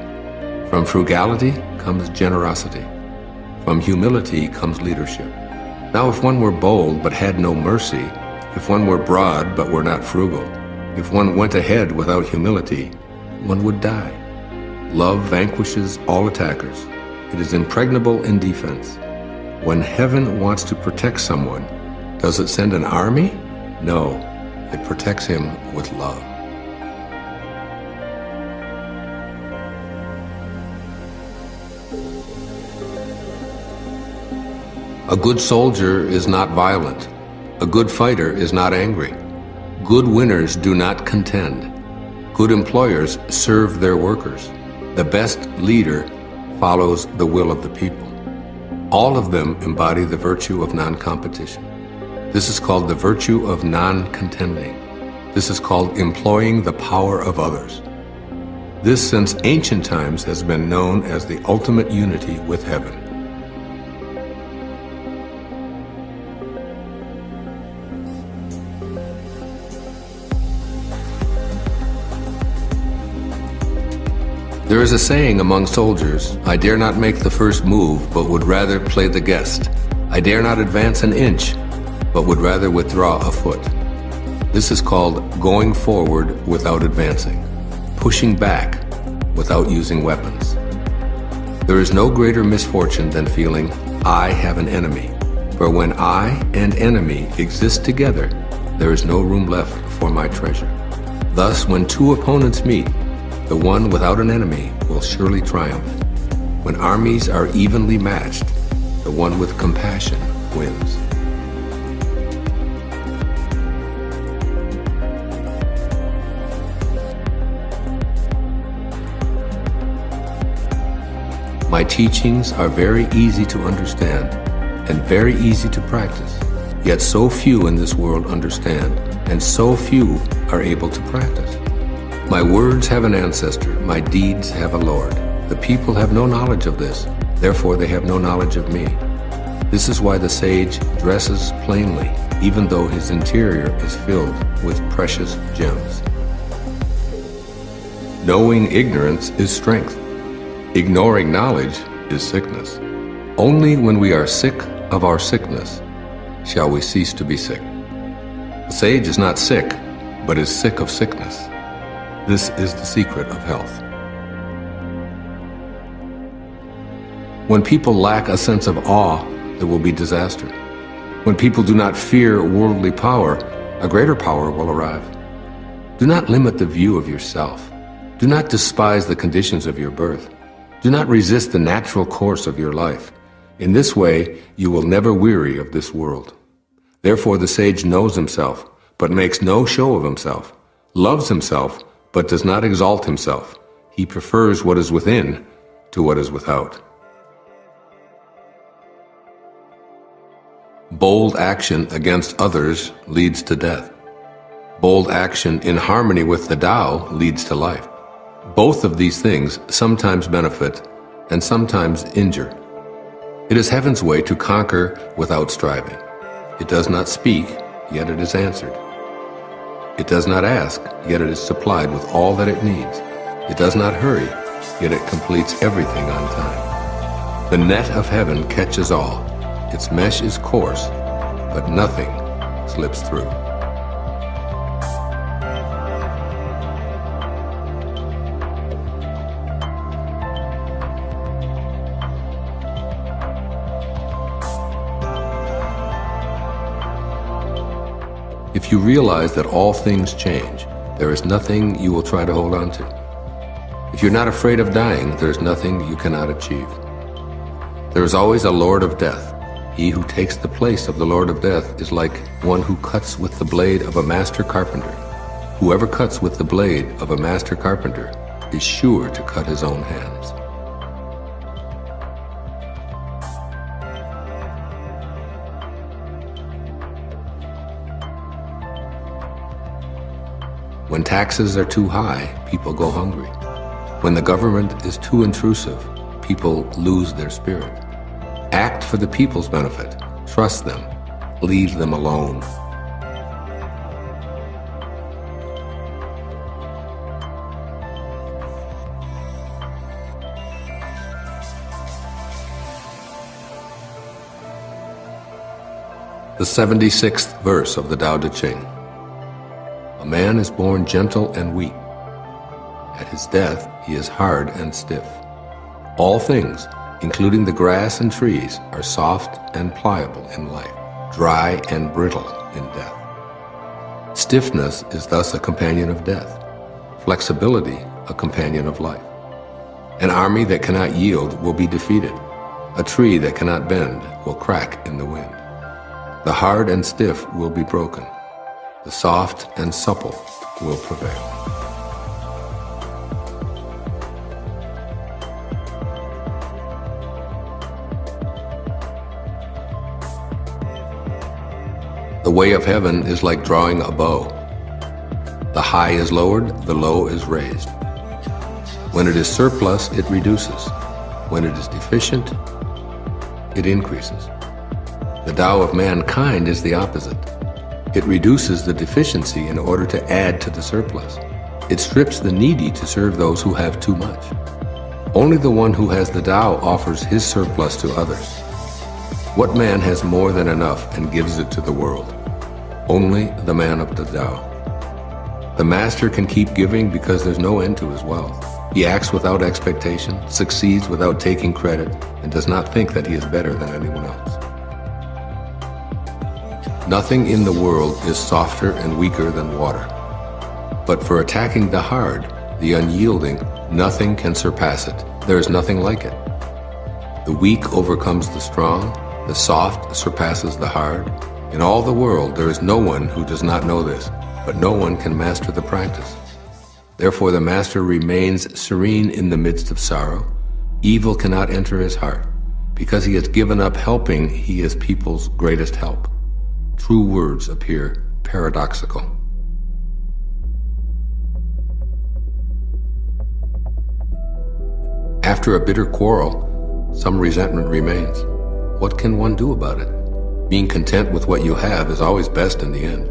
From frugality comes generosity. From humility comes leadership. Now if one were bold but had no mercy, if one were broad but were not frugal, if one went ahead without humility, one would die. Love vanquishes all attackers. It is impregnable in defense. When heaven wants to protect someone, does it send an army? No, it protects him with love. A good soldier is not violent. A good fighter is not angry. Good winners do not contend. Good employers serve their workers. The best leader follows the will of the people. All of them embody the virtue of non-competition. This is called the virtue of non-contending. This is called employing the power of others. This, since ancient times, has been known as the ultimate unity with heaven. There is a saying among soldiers, I dare not make the first move, but would rather play the guest. I dare not advance an inch, but would rather withdraw a foot. This is called going forward without advancing, pushing back without using weapons. There is no greater misfortune than feeling, I have an enemy. For when I and enemy exist together, there is no room left for my treasure. Thus, when 2 opponents meet, the one without an enemy will surely triumph. When armies are evenly matched, the one with compassion wins. My teachings are very easy to understand and very easy to practice, yet so few in this world understand, and so few are able to practice. My words have an ancestor, my deeds have a Lord. The people have no knowledge of this. Therefore they have no knowledge of me. This is why the sage dresses plainly, even though his interior is filled with precious gems. Knowing ignorance is strength. Ignoring knowledge is sickness. Only when we are sick of our sickness shall we cease to be sick. The sage is not sick, but is sick of sickness. This is the secret of health. When people lack a sense of awe, there will be disaster. When people do not fear worldly power, a greater power will arrive. Do not limit the view of yourself. Do not despise the conditions of your birth. Do not resist the natural course of your life. In this way, you will never weary of this world. Therefore, the sage knows himself, but makes no show of himself, loves himself, but does not exalt himself. He prefers what is within to what is without. Bold action against others leads to death. Bold action in harmony with the Tao leads to life. Both of these things sometimes benefit and sometimes injure. It is heaven's way to conquer without striving. It does not speak, yet it is answered. It does not ask, yet it is supplied with all that it needs. It does not hurry, yet it completes everything on time. The net of heaven catches all. Its mesh is coarse, but nothing slips through. If you realize that all things change, there is nothing you will try to hold on to. If you're not afraid of dying, there is nothing you cannot achieve. There is always a Lord of Death. He who takes the place of the Lord of Death is like one who cuts with the blade of a master carpenter. Whoever cuts with the blade of a master carpenter is sure to cut his own hands. When taxes are too high, people go hungry. When the government is too intrusive, people lose their spirit. Act for the people's benefit. Trust them. Leave them alone. The 76th verse of the Tao Te Ching. A man is born gentle and weak. At his death, he is hard and stiff. All things, including the grass and trees, are soft and pliable in life, dry and brittle in death. Stiffness is thus a companion of death, flexibility a companion of life. An army that cannot yield will be defeated. A tree that cannot bend will crack in the wind. The hard and stiff will be broken. The soft and supple will prevail. The way of heaven is like drawing a bow. The high is lowered, the low is raised. When it is surplus, it reduces. When it is deficient, it increases. The Tao of mankind is the opposite. It reduces the deficiency in order to add to the surplus. It strips the needy to serve those who have too much. Only the one who has the Tao offers his surplus to others. What man has more than enough and gives it to the world? Only the man of the Tao. The master can keep giving because there's no end to his wealth. He acts without expectation, succeeds without taking credit, and does not think that he is better than anyone else. Nothing in the world is softer and weaker than water. But for attacking the hard, the unyielding, nothing can surpass it. There is nothing like it. The weak overcomes the strong. The soft surpasses the hard. In all the world, there is no one who does not know this, but no one can master the practice. Therefore, the master remains serene in the midst of sorrow. Evil cannot enter his heart. Because he has given up helping, he is people's greatest help. True words appear paradoxical. After a bitter quarrel, Some resentment remains. What can one do about it? Being content with what you have is always best in the end.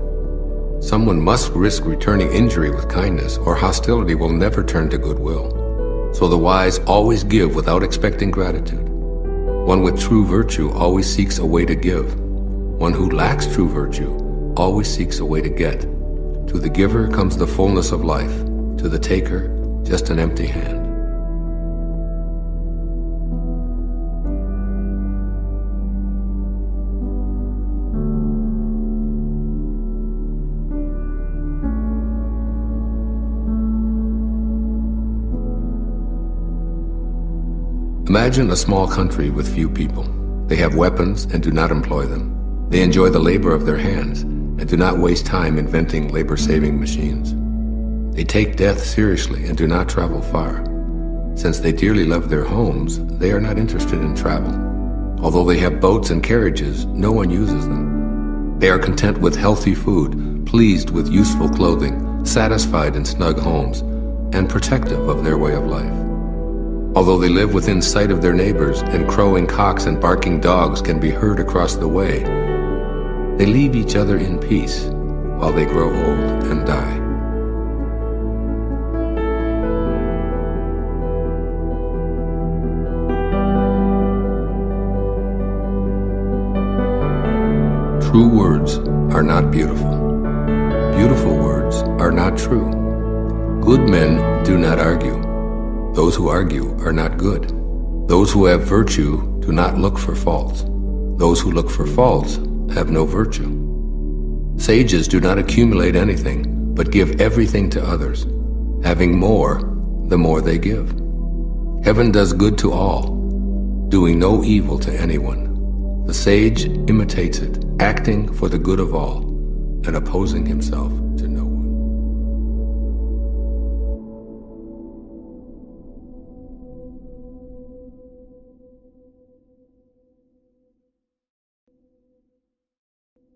Someone must risk returning injury with kindness, or hostility will never turn to goodwill. So the wise always give without expecting gratitude. One with true virtue always seeks a way to give. One who lacks true virtue always seeks a way to get. To the giver comes the fullness of life, to the taker, just an empty hand. Imagine a small country with few people. They have weapons and do not employ them. They enjoy the labor of their hands and do not waste time inventing labor-saving machines. They take death seriously and do not travel far. Since they dearly love their homes, they are not interested in travel. Although they have boats and carriages, no one uses them. They are content with healthy food, pleased with useful clothing, satisfied in snug homes, and protective of their way of life. Although they live within sight of their neighbors and crowing cocks and barking dogs can be heard across the way, they leave each other in peace while they grow old and die. True words are not beautiful. Beautiful words are not true. Good men do not argue. Those who argue are not good. Those who have virtue do not look for faults. Those who look for faults have no virtue. Sages do not accumulate anything, but give everything to others. Having more, the more they give. Heaven does good to all, doing no evil to anyone. The sage imitates it, acting for the good of all, and opposing himself